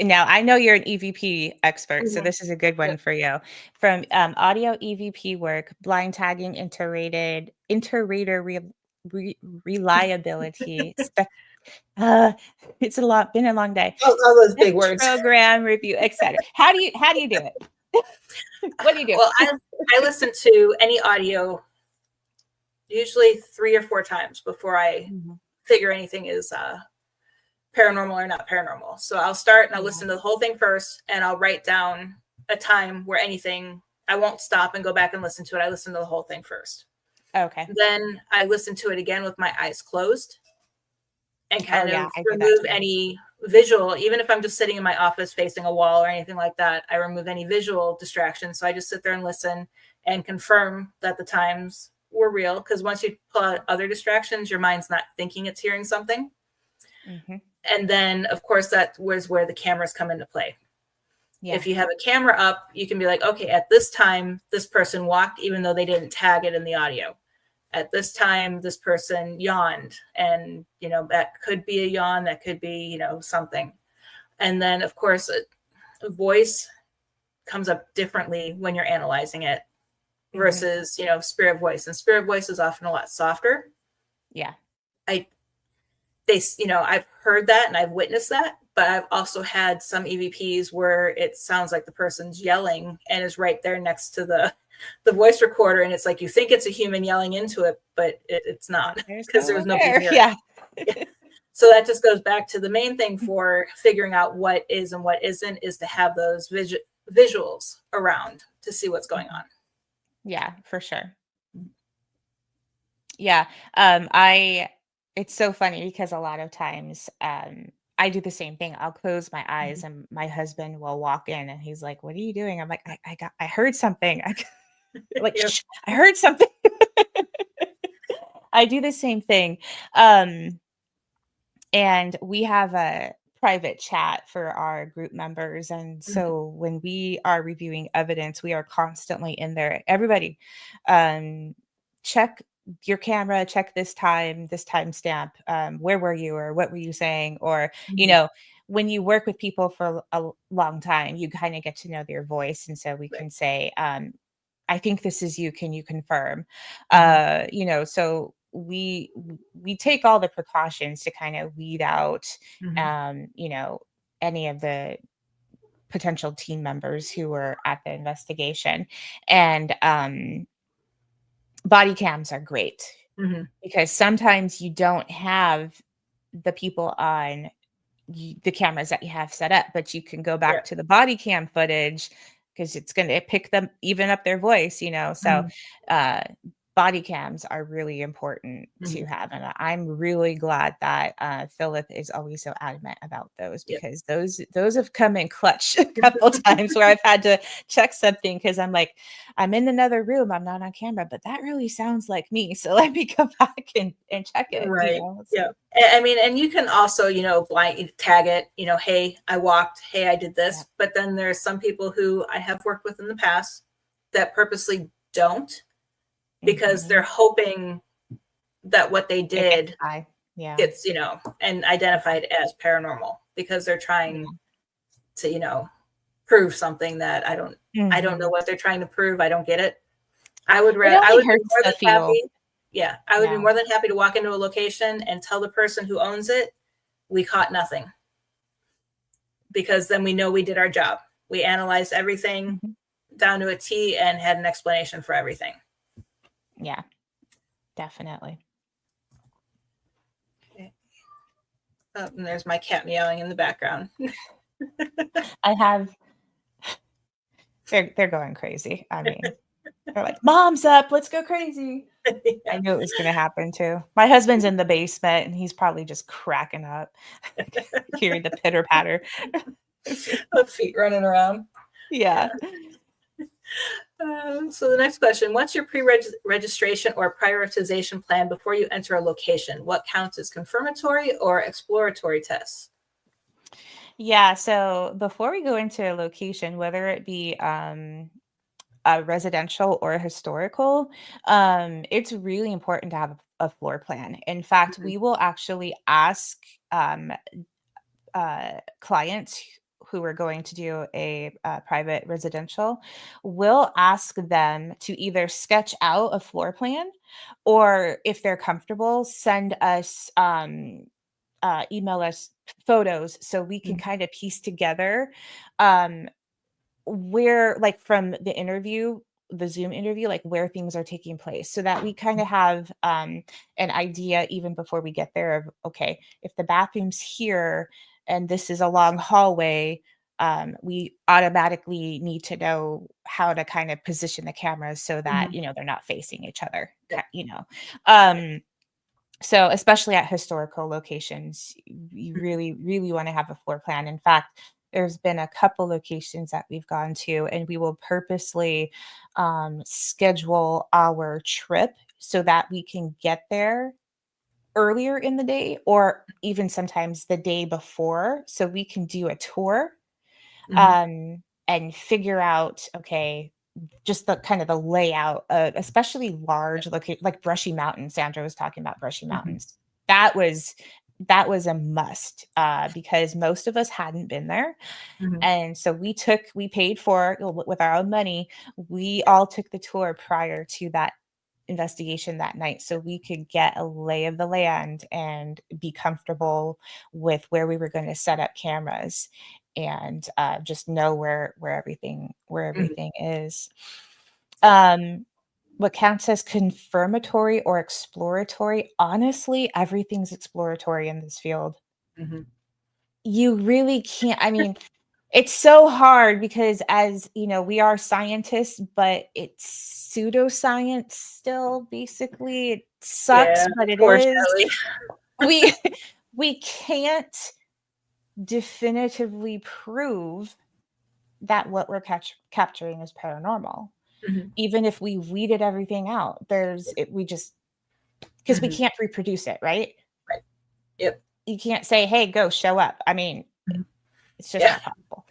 Now, I know you're an EVP expert, so this is a good one for you. From audio EVP work, blind tagging, interrater reliability. It's been a long day. All those big words. Program review, etc. How do you do it? What do you do? Well, I listen to any audio usually 3 or 4 times before I figure anything is paranormal or not paranormal. So I'll start and I'll listen to the whole thing first, and I'll write down a time where I won't stop and go back and listen to it. I listen to the whole thing first. Okay. Then I listen to it again with my eyes closed and kind of remove any visual, even if I'm just sitting in my office facing a wall or anything like that, I remove any visual distractions. So I just sit there and listen and confirm that the times were real, because once you pull out other distractions, your mind's not thinking it's hearing something. And then, of course, that was where the cameras come into play. If you have a camera up, you can be like, okay, at this time, this person walked, even though they didn't tag it in the audio. At this time, this person yawned, and, that could be a yawn, that could be, something. And then, of course, a voice comes up differently when you're analyzing it versus, spirit voice. And spirit voice is often a lot softer. Yeah. I've heard that and I've witnessed that, but I've also had some EVPs where it sounds like the person's yelling and is right there next to the voice recorder. And it's like, you think it's a human yelling into it, but it's not, because there's nobody near it. So that just goes back to the main thing for figuring out what is and what isn't, is to have those visuals around to see what's going on. Yeah, for sure. Yeah. It's so funny because a lot of times I do the same thing. I'll close my eyes and my husband will walk in and he's like, "What are you doing?" I'm like, I heard something. Shh, I heard something. I do the same thing. And we have a private chat for our group members. And so when we are reviewing evidence, we are constantly in there. Everybody, check your camera, check this timestamp. Where were you, or what were you saying? Or, when you work with people for a long time, you kind of get to know their voice. And so we can say, I think this is you. Can you confirm? So we take all the precautions to kind of weed out, any of the potential team members who were at the investigation. And body cams are great because sometimes you don't have the people on the cameras that you have set up, but you can go back to the body cam footage because it's going to pick them, even up their voice, So body cams are really important to have. And I'm really glad that Philip is always so adamant about those, because those have come in clutch a couple times where I've had to check something because I'm like, I'm in another room, I'm not on camera, but that really sounds like me. So let me go back and check it. Right. Yeah. I mean, and you can also, blind tag it, hey, I walked, hey, I did this. But then there's some people who I have worked with in the past that purposely don't, because they're hoping that what they It gets did high. Yeah. gets, and identified as paranormal because they're Yeah. trying to, prove something that I don't know Mhm. what they're trying to prove. I don't get it. It I only would be hurts more to than feel. happy. Yeah, I would be Yeah. more than happy to walk into a location and tell the person who owns it, we caught nothing, because then we know we did our job. We analyzed everything Mhm. down to a T and had an explanation for everything. Yeah, definitely. Okay. Oh, and there's my cat meowing in the background. I have they're going crazy. I mean, they're like, "Mom's up, let's go crazy." I Yeah. knew it was gonna happen too. My husband's in the basement, and he's probably just cracking up, hearing the pitter patter. With feet running around. Yeah. So the next question, what's your pre-registration or prioritization plan before you enter a location? What counts as confirmatory or exploratory tests? Yeah, so before we go into a location, whether it be, a residential or historical, it's really important to have a floor plan. In fact, Mhm, we will actually ask, clients who are going to do a, private residential, we'll ask them to either sketch out a floor plan, or if they're comfortable, send us, email us photos so we can mhm, kind of piece together, um, where, like, from the Zoom interview, like, where things are taking place, so that we kinda have, an idea even before we get there of, okay, if the bathroom's here and this is a long hallway, we automatically need to know how to kind of position the cameras so that, mhm. they're not facing each other, Yeah, yeah. Um, so, especially at historical locations, you Mhm, really, really want to have a floor plan. In fact, there's been a couple locations that we've gone to, and we will purposely schedule our trip so that we can get there earlier in the day, or even sometimes the day before, so we can do a tour, mhm. and figure out, okay, just the kind of the layout, especially Yeah. large like Brushy Mountain. Sandra was talking about Brushy Mhm, Mountains. That was a must, because most of us hadn't been there, mhm. and so we paid for it with our own money. We Yeah. all took the tour prior to that investigation that night, so we could get a lay of the land and be comfortable with where we were going to set up cameras, and just know where Mhm. everything is. Yeah. um what counts as confirmatory or exploratory? Honestly, everything's exploratory in this field. Mhm. You really can't, I mean, it's so hard because, as you know, we are scientists, but it's pseudoscience still, basically. It sucks, Yeah, but it is. unfortunately. We we can't definitively prove that what we're capturing is paranormal. Mhm. Even if we weeded everything out, there's it we just because we Mhm. can't reproduce it, right? Right. Yep. You can't say, "Hey, go show up." I mean, Mhm. it's just Yeah. not possible.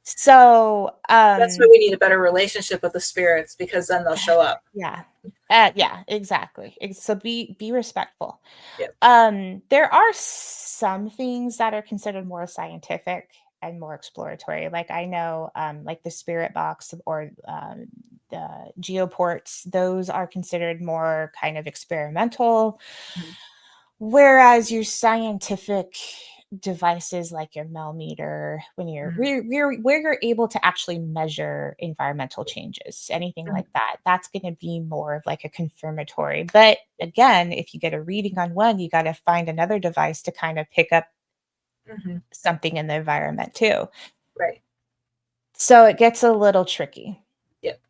So, That's why we need a better relationship with the spirits, because then they'll show up. yeah. Yeah, exactly. So be respectful. Yep. There are some things that are considered more scientific and more exploratory. Like, I know, like the spirit box, or the geoports, those are considered more kind of experimental. Mhm. Whereas your scientific devices like your millimeter, when you're Mhm. where you're able to actually measure environmental changes, anything Mhm. like that, that's going to be more of like a confirmatory. But again, if you get a reading on one, you got to find another device to kind of pick up Mhm. something in the environment too. Right. So it gets a little tricky. Yep.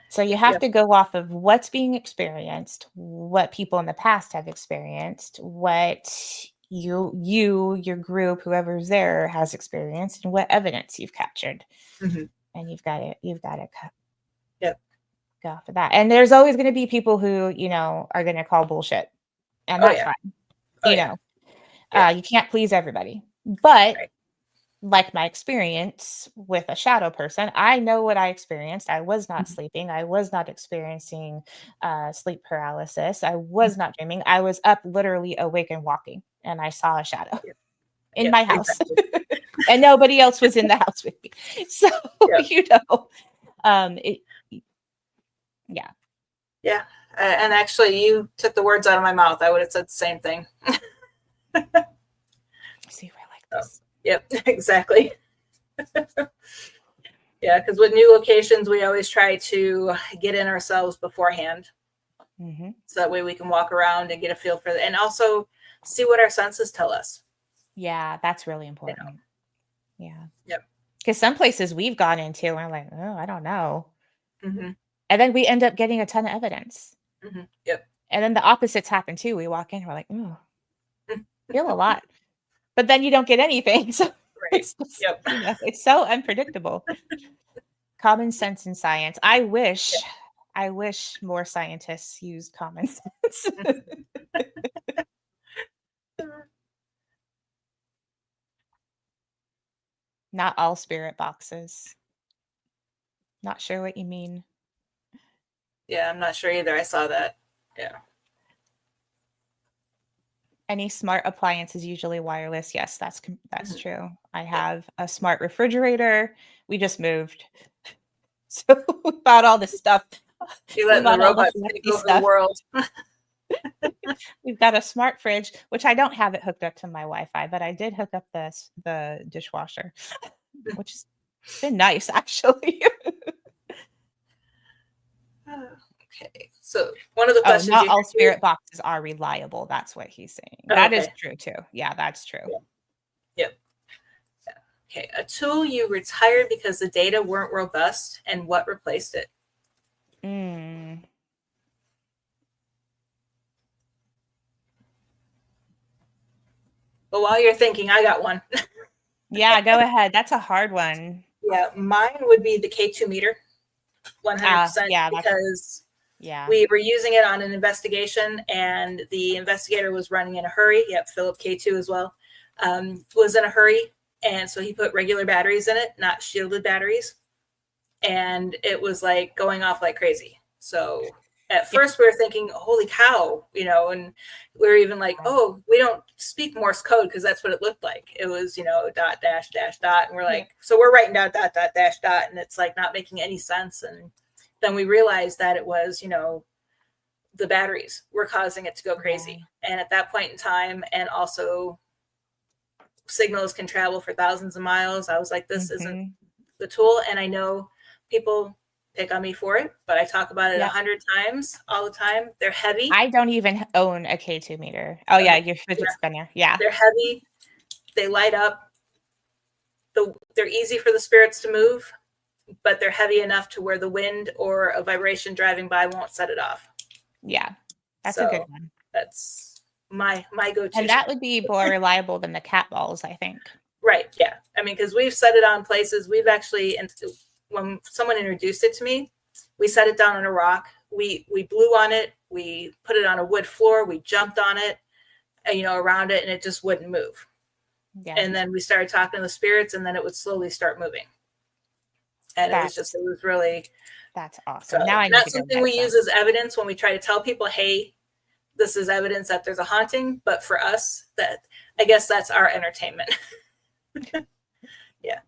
So you Yep. have Yep. to go off of what's being experienced, what people in the past have experienced, what your group, whoever's there, has experienced, and what evidence you've captured. Mhm. And you've got to Yep. go off of that. And there's always going to be people who, are going to call bullshit. And Oh, that's yeah. fine. Oh, You yeah. know, Yeah. you can't please everybody. But Right. like my experience with a shadow person, I know what I experienced. I was not Mhm. sleeping. I was not experiencing sleep paralysis. I was not dreaming. I was up, literally awake and walking, and I saw a shadow Yep. in Yep. my house, Exactly. and nobody else was in the house with me. So, Yep. you know, it, yeah. Yeah. And actually, you took the words out of my mouth. I would have said the same thing. See, I like So, this. yep. Exactly. Yeah. Because with new locations, we always try to get in ourselves beforehand, Hmm. so that way we can walk around and get a feel for it, and also see what our senses tell us. Yeah, that's really You know. important. Yeah. Yep. Because some places we've gone into, we're like, oh, I don't know. Mm-hmm. And then we end up getting a ton of evidence. Mm-hmm. Yep. And then the opposites happen too. We walk in, we're like, "Ooh, feel a lot." But then you don't get anything. So Right. it's just, Yep. it's so unpredictable. Common sense in science. I wish more scientists used common sense. Not all spirit boxes. Not sure what you mean. Yeah. I'm not sure either. I saw that. Yeah. Any smart appliance is usually wireless. Yes, that's Mm-hmm. true. I Yep. have a smart refrigerator. We just moved. So we bought all this stuff. You're We letting the bought all the robots take fancy over the stuff. world. We've got a smart fridge, which I don't have it hooked up to my Wi-Fi, but I did hook up the dishwasher, which has been nice actually. Okay. So one of the Oh, questions not you all hear. spirit boxes are reliable. That's what he's saying. Oh, That is okay. true too. Yeah, that's true. Yeah. Yep. Okay. A tool you retired because the data weren't robust, and what replaced it? Mm. But while you're thinking, I got one. Yeah, go ahead. That's a hard one. Yeah, mine would be the K2 meter, 100%, Yeah, because yeah. we were using it on an investigation, and the investigator was running in a hurry. Yep, Philip K2 as well, was in a hurry. And so he put regular batteries in it, not shielded batteries. And it was like going off like crazy. So at Yeah. first we were thinking, holy cow, and we were even like, oh, we don't speak Morse code, because that's what it looked like. It was, dot, dash, dash, dot. And we're Yeah. like, so we're writing down dot, dot, dash, dot. And it's like not making any sense. And then we realized that it was, the batteries were causing it to go Yeah. crazy. And at that point in time, and also signals can travel for thousands of miles, I was like, this isn't Mhm. the tool. And I know people pick on me for it, but I talk about it Yep. 100 times all the time. They're heavy. I don't even own a K2 meter. Oh yeah, Okay. your Yeah, fidget spinner. Yeah. they're heavy. They light up. They're easy for the spirits to move, but they're heavy enough to where the wind or a vibration driving by won't set it off. Yeah. That's a good So one. that's my go-to. And that would be more reliable than the cat balls, I think. Right. Yeah. I mean, because we've set it on places. We've actually, and when someone introduced it to me, we set it down on a rock. We blew on it. We put it on a wood floor. We jumped on it, around it, and it just wouldn't move. Yeah. And then we started talking to the spirits, and then it would slowly start moving. And it That's was really, that's so awesome. Now I need not to go something get we some. use as evidence when we try to tell people, hey, this is evidence that there's a haunting. But for us, that, I guess that's our entertainment. Yeah.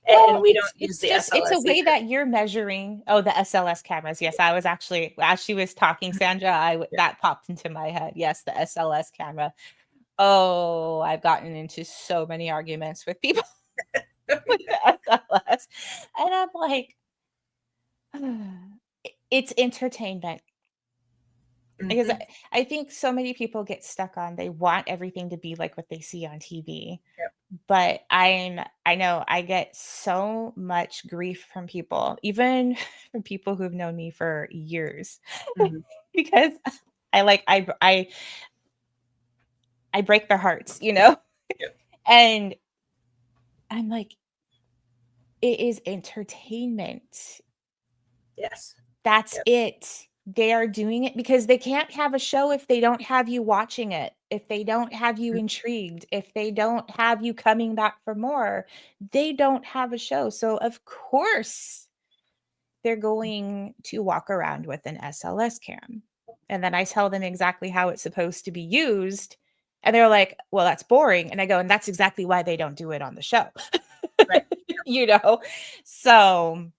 And Well, we don't use it's the just it's a SLS way either. that you're measuring. Oh, the SLS cameras. Yes, I was actually, as she was talking, Sandra, Yeah. that popped into my head. Yes, the SLS camera. Oh, I've gotten into so many arguments with people with the SLS. And I'm like, it's entertainment. Because Mhm. I think so many people get stuck on they want everything to be like what they see on TV. Yep. But I know I get so much grief from people, even from people who've known me for years, Mhm. because I break their hearts, you know? Yep. And I'm like, it is entertainment. Yes. That's Yep. it. They are doing it because they can't have a show if they don't have you watching it. if they don't have you intrigued, if they don't have you coming back for more, they don't have a show. So of course they're going to walk around with an SLS cam. And then I tell them exactly how it's supposed to be used. And they're like, well, that's boring. And I go, and that's exactly why they don't do it on the show. Right. you know? So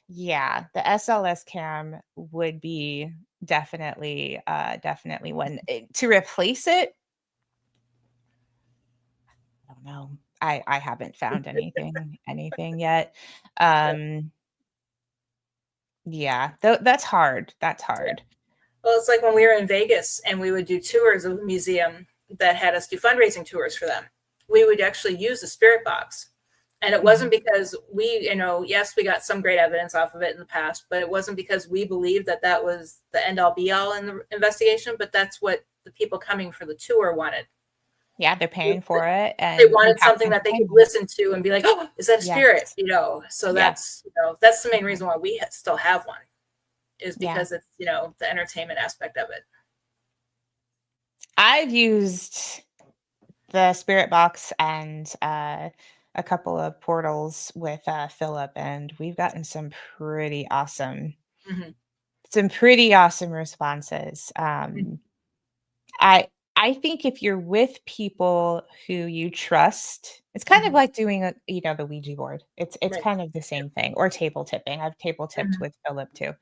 yeah, the SLS cam would be definitely one. To replace it, I don't know. I haven't found anything yet. Yeah. Um, yeah, that's hard. That's Yeah. hard. Well, it's like when we were in Vegas and we would do tours of a museum that had us do fundraising tours for them. We would actually use the spirit box. And it wasn't Mhm. because we, yes, we got some great evidence off of it in the past, but it wasn't because we believed that that was the end all be all in the investigation, but that's what the people coming for the tour wanted. Yeah, they're paying for it, They and you wanted have to something that they could entertain them. listen to and be like, oh, is that a spirit? Yes. So Yeah. that's the main Mhm. reason why we still have one, is Yeah. because it's, the entertainment aspect of it. I've used the spirit box and a couple of portals with Philip, and we've gotten Mm-hmm. some pretty awesome responses. Mm-hmm. I think if you're with people who you trust, it's kind of Mm-hmm. like doing the Ouija board. It's Right. kind of the same thing, or table tipping. I've table tipped Mm-hmm. with Philip too.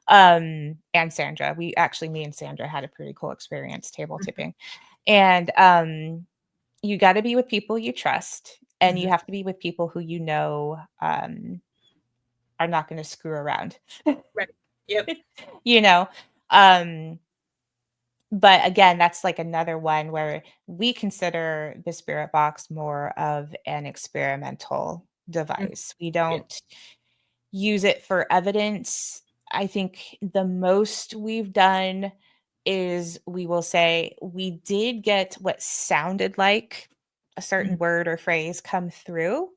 And Sandra. Me and Sandra had a pretty cool experience table tipping. And you got to be with people you trust, and Mm-hmm. you have to be with people who are not going to screw around. Right. Yep. you know um but again, that's like another one where we consider the spirit box more of an experimental Mm-hmm. device. We Yep. don't use it for evidence. I think the most we've done is we will say we did get what sounded like a certain Mm-hmm. word or phrase come through.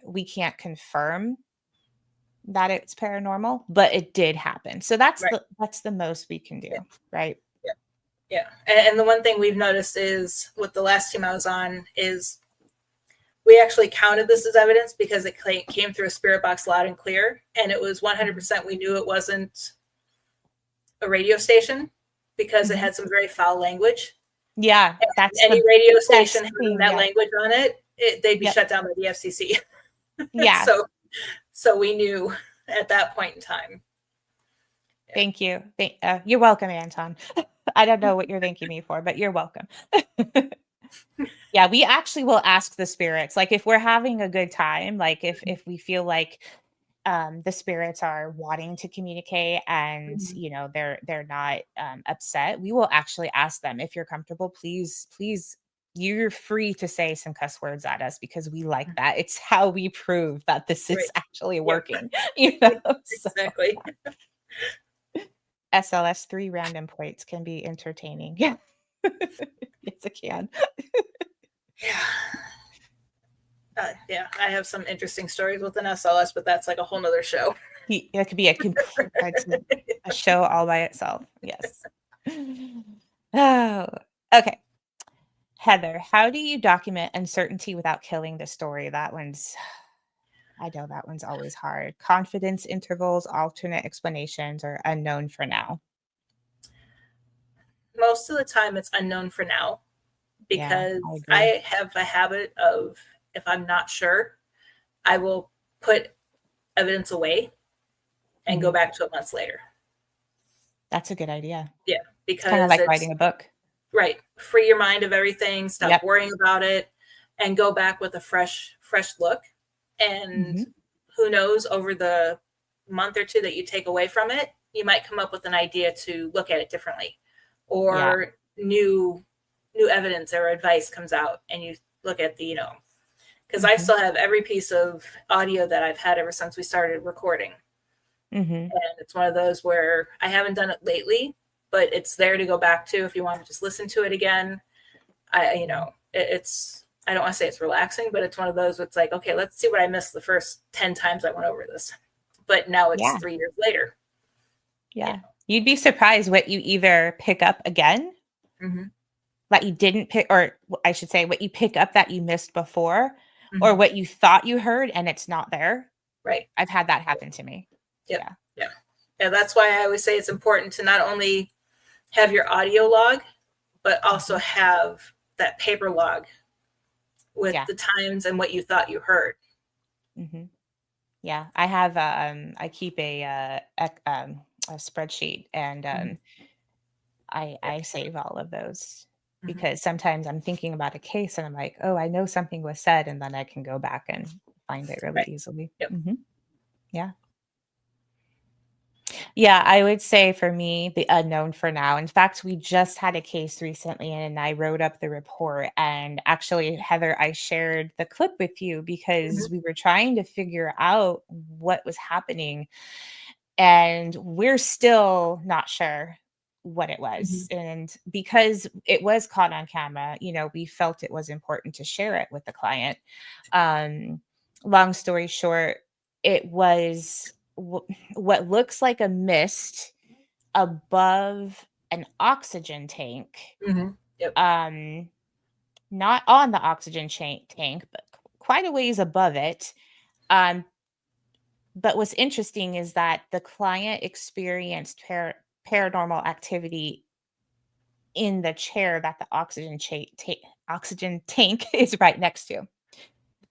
We can't confirm that it's paranormal, but it did happen. So Right. that's the most we can do, Yeah. right? Yeah. Yeah. And the one thing we've noticed is with the last team I was on is we actually counted this as evidence because it came through a spirit box loud and clear. And it was 100% we knew it wasn't a radio station because it Mhm. had some very foul language. Yeah, And that's any the radio station best having thing that yet. language on it, they'd be Yep. shut down by the FCC. Yeah. so we knew at that point in time. Thank you. You're welcome, Anton. I don't know what you're thanking me for, but you're welcome. Yeah, we actually will ask the spirits, like, if we're having a good time, like, if we feel like, the spirits are wanting to communicate and, Mhm. they're not, upset, we will actually ask them, "If you're comfortable, please, you're free to say some cuss words at us because we like that. It's how we prove that this is Right. actually Yep. working," you know? So Exactly. SLS3 random points can be entertaining. Yeah. Yes, it can. Yeah. Yeah. I have some interesting stories with an SLS, but that's like a whole nother show. It could be it's a show all by itself. Yes. Oh, okay. Heather, how do you document uncertainty without killing the story? I know that one's always hard. Confidence intervals, alternate explanations, or unknown for now. Most of the time, it's unknown for now Yeah, because I agree. I have a habit of, if I'm not sure, I will put evidence away and go Mhm. back to it months later. That's a good idea. Yeah, It's kind of because like it's writing a book. right. Free your mind of everything, stop Yep. worrying about it, and go back with a fresh look. And Hmm. who knows, over the month or two that you take away from it, you might come up with an idea to look at it differently, Yeah. or new evidence or advice comes out, and you look at because I Hmm. still have every piece of audio that I've had ever since we started recording. Hmm. And it's one of those where I haven't done it lately, but it's there to go back to if you want to just listen to it again. It's I don't want to say it's relaxing, but it's one of those. It's like, okay, let's see what I missed the first 10 times I went over this, but now it's Yeah. 3 years later. Yeah. You'd be surprised what you either pick up again Mm-hmm. that you didn't pick, or I should say, what you pick up that you missed before, or Mhm. what you thought you heard and it's not there. Right. I've had that happen to me. Yep. Yeah. Yeah. Yeah. That's why I always say it's important to not only have your audio log, but also Mhm. have that paper log with Yeah. the times and what you thought you heard. Mhm. Yeah. I have, I keep a spreadsheet, and, Mhm. I save all of those Mhm. because sometimes I'm thinking about a case and I'm like, "Oh, I know something was said," and then I can go back and find it really Right. easily. Yep. Mhm. Yeah. Yeah, I would say for me, the unknown for now. In fact, we just had a case recently and I wrote up the report. And actually, Heather, I shared the clip with you Mhm. because we were trying to figure out what was happening. And we're still not sure what it was. Mhm. And because it was caught on camera, we felt it was important to share it with the client. Um, Long story short, it was what looks like a mist above an oxygen tank, Mhm. Yep. um, not on the oxygen tank, but quite a ways above it. Um, but what's interesting is that the client experienced paranormal activity in the chair that the oxygen tank is right next to.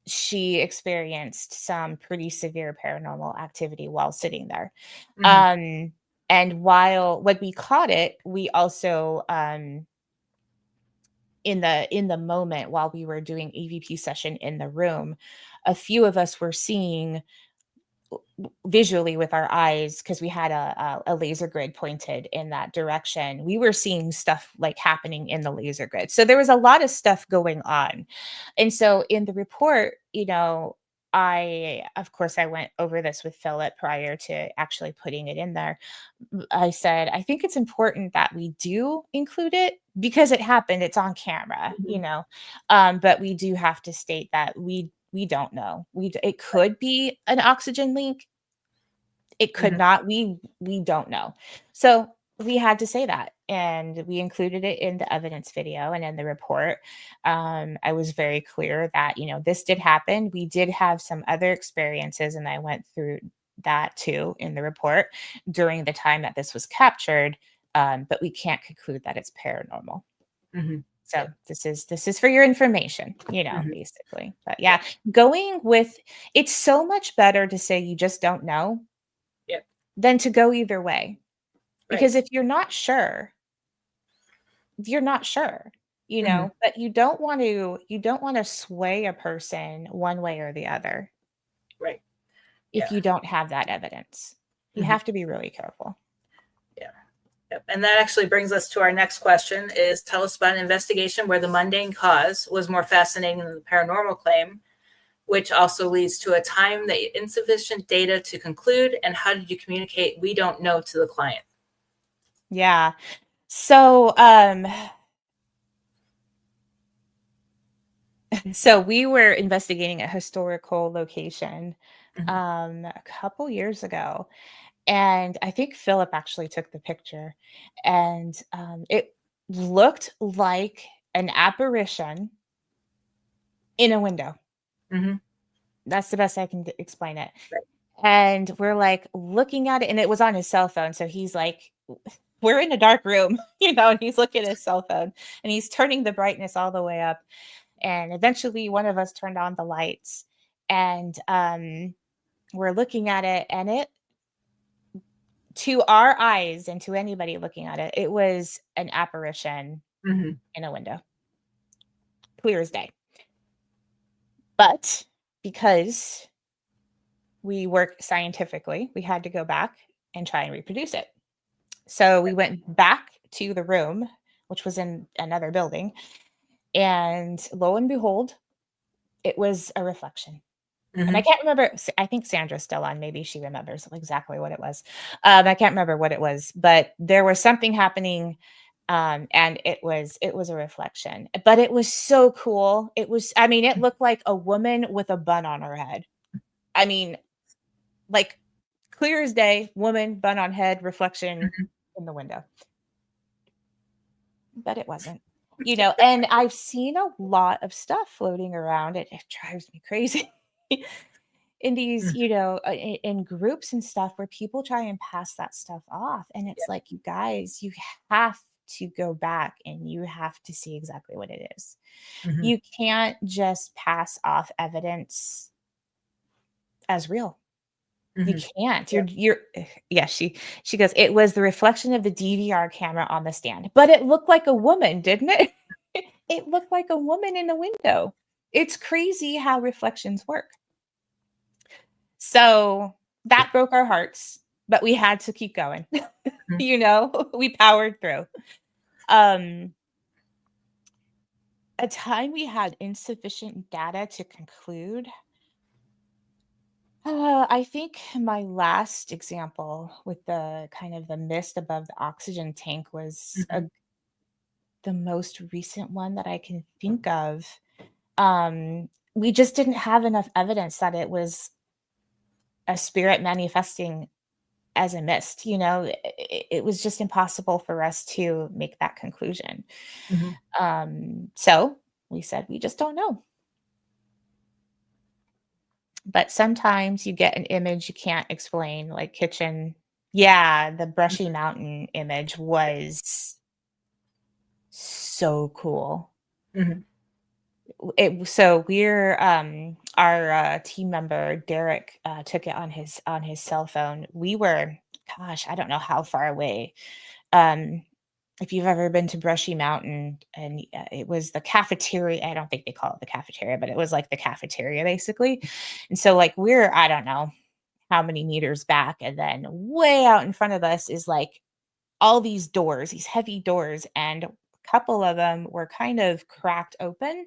She experienced some pretty severe paranormal activity while sitting there. Mhm. Um, and when we caught it, we also, in the moment while we were doing EVP session in the room, a few of us were seeing visually with our eyes because we had a laser grid pointed in that direction. We were seeing stuff like happening in the laser grid. So there was a lot of stuff going on. And so in the report, of course, I went over this with Philip prior to actually putting it in there. I said, I think it's important that we do include it because it happened. It's on camera, Mhm. but we do have to state that we don't know. It could be an oxygen leak. It could Mhm. not. We don't know. So we had to say that, and we included it in the evidence video and in the report. I was very clear that this did happen. We did have some other experiences, and I went through that too in the report during the time that this was captured. But we can't conclude that it's paranormal. Mhm. So Yep. this is for your information, Mhm. basically. But Yep. yeah, going with it's so much better to say you just don't know Yep. than to go either way. Right. Because if you're not sure, Mhm. but you don't want to sway a person one way or the other Right. if Yeah. you don't have that evidence. You Mhm. have to be really careful. Yeah. Yep. And that actually brings us to our next question is tell us about an investigation where the mundane cause was more fascinating than the paranormal claim, which also leads to a time that insufficient data to conclude, and how did you communicate we don't know to the client? Yeah. So, so we were investigating a historical location Mhm. a couple years ago, and I think Philip actually took the picture, and it looked like an apparition in a window. Mhm. That's the best I can explain it. Right. And we're like looking at it, and it was on his cell phone. So he's like, we're in a dark room, and he's looking at his cell phone and he's turning the brightness all the way up. And eventually, one of us turned on the lights, and we're looking at it, and to our eyes and to anybody looking at it, it was an apparition Mhm. in a window, clear as day. But because we work scientifically, we had to go back and try and reproduce it. So we went back to the room, which was in another building, and lo and behold, it was a reflection. And I Mhm. can't remember. I think Sandra's still on. Maybe she remembers exactly what it was. I can't remember what it was, but there was something happening, and it was a reflection. But it was so cool. It was. I mean, it looked like a woman with a bun on her head. I mean, like clear as day, woman, bun on head, reflection Mhm. in the window. But it wasn't. And I've seen a lot of stuff floating around. It drives me crazy. In these, Mm, in groups and stuff where people try and pass that stuff off. And yeah. it's like, you guys, you have to go back and you have to see exactly what it is. Mhm. You can't just pass off evidence as real. You Mhm. can't. Yeah. Yeah, she goes, "It was the reflection of the DVR camera on the stand, but it looked like a woman, didn't it?" It looked like a woman in the window. It's crazy how reflections work. So, that broke our hearts, but we had to keep going. Mhm. We powered through. Um, a time we had insufficient data to conclude. I think my last example with the kind of the mist above the oxygen tank was Mhm. the most recent one that I can think of. We just didn't have enough evidence that it was a spirit manifesting as a mist. It was just impossible for us to make that conclusion. Mhm. So we said we just don't know. But sometimes you get an image you can't explain, like kitchen. Yeah, the brushy mountain image was so cool. Mhm. So our team member Derek took it on his cell phone. We were, gosh, I don't know how far away. Um, if you've ever been to Brushy Mountain, and it was the cafeteria. I don't think they call it the cafeteria, but it was like the cafeteria basically. And so like we're, I don't know how many meters back, and then way out in front of us is like all these doors, these heavy doors, and a couple of them were kind of cracked open.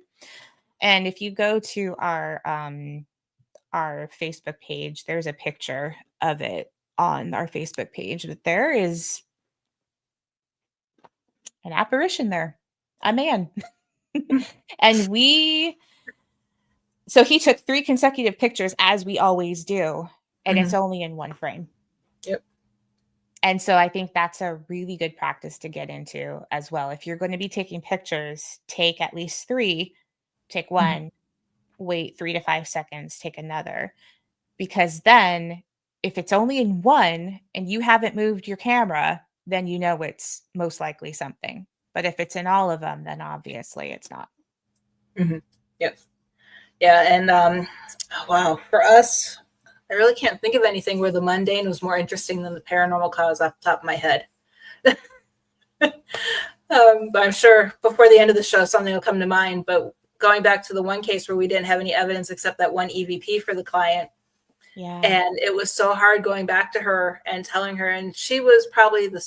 And if you go to our Facebook page, there's a picture of it on our Facebook page, but there is an apparition there, a man. And so he took 3 consecutive pictures as we always do, and it's Mhm. only in one frame. Yep. And so I think that's a really good practice to get into as well. If you're going to be taking pictures, take at least 3, take Mhm. 1, wait 3 to 5 seconds, take another. Because then if it's only in 1 and you haven't moved your camera, then it's most likely something. But if it's in all of them, then obviously it's not. Mhm. Yep. Yeah, and wow, for us, I really can't think of anything where the mundane was more interesting than the paranormal cause off the top of my head. But I'm sure before the end of the show, something will come to mind. But going back to the one case where we didn't have any evidence except that one EVP for the client, Yeah. and it was so hard going back to her and telling her, and she was probably the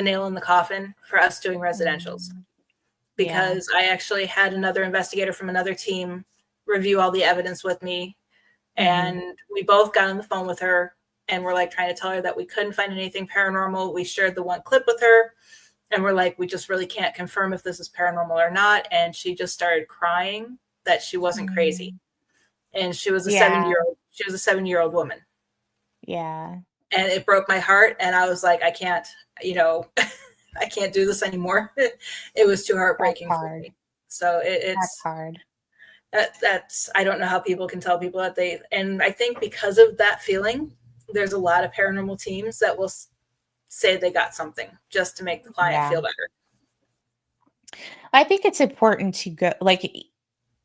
nail in the coffin for us doing residentials, Mm, yeah. because I actually had another investigator from another team review all the evidence with me. Mhm. And we both got on the phone with her and we're like trying to tell her that we couldn't find anything paranormal. We shared the one clip with her and we're like, we just really can't confirm if this is paranormal or not. And she just started crying that she wasn't crazy. Mm, And she was a seven yeah. year old, she was a 7-year old woman. Yeah. And it broke my heart. And I was like, I can't, you know, I can't do this anymore. It was too That's heartbreaking for hard. me. So That's it's hard. that's I don't know how people can tell people that they, and I think because of that feeling, there's a lot of paranormal teams that will say they got something just to make the client Yeah. feel better. I think it's important to go like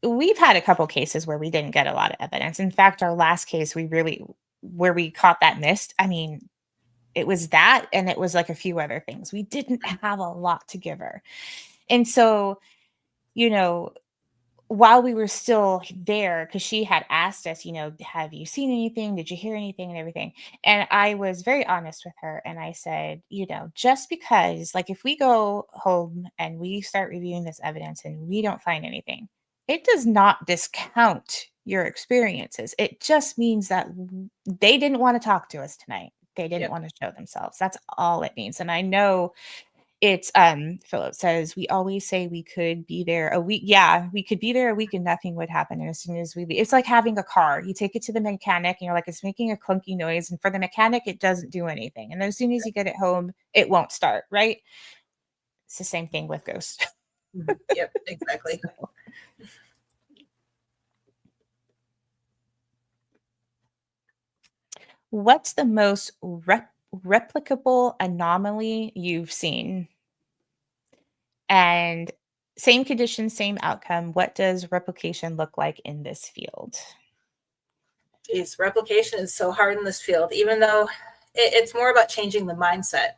we've had a couple cases where we didn't get a lot of evidence. In fact, our last case we really where we caught that mist. I mean, it was that and it was like a few other things. We didn't have a lot to give her. And so, you know, while we were still there, because she had asked us, "Have you seen anything? Did you hear anything?" and everything. And I was very honest with her and I said, just because, like, if we go home and we start reviewing this evidence and we don't find anything, it does not discount your experiences. It just means that they didn't want to talk to us tonight. They didn't Yep. want to show themselves. That's all it means. And I know it's, Philip says, "We always say we could be there a week." Yeah, we could be there a week and nothing would happen, and as soon as we leave it's like having a car. You take it to the mechanic and you're like, "It's making a clunky noise," and for the mechanic, it doesn't do anything, and as soon as you get it home, it won't start, right? It's the same thing with ghosts. Yep, exactly. So, what's the most replicable anomaly you've seen? And same condition, same outcome. What does replication look like in this field? Geez, replication is so hard in this field, even though it's more about changing the mindset.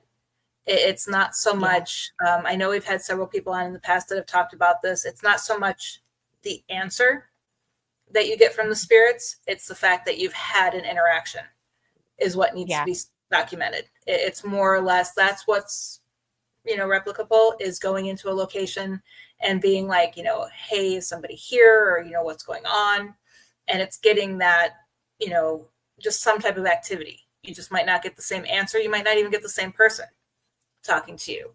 It's not so Yeah. much, I know we've had several people on in the past that have talked about this. It's not so much the answer that you get from the spirits, it's the fact that you've had an interaction is what needs to Yeah. be documented. It's more or less that's what's, replicable, is going into a location and being like, hey, is somebody here, or what's going on, and it's getting that, just some type of activity. You just might not get the same answer, you might not even get the same person talking to you,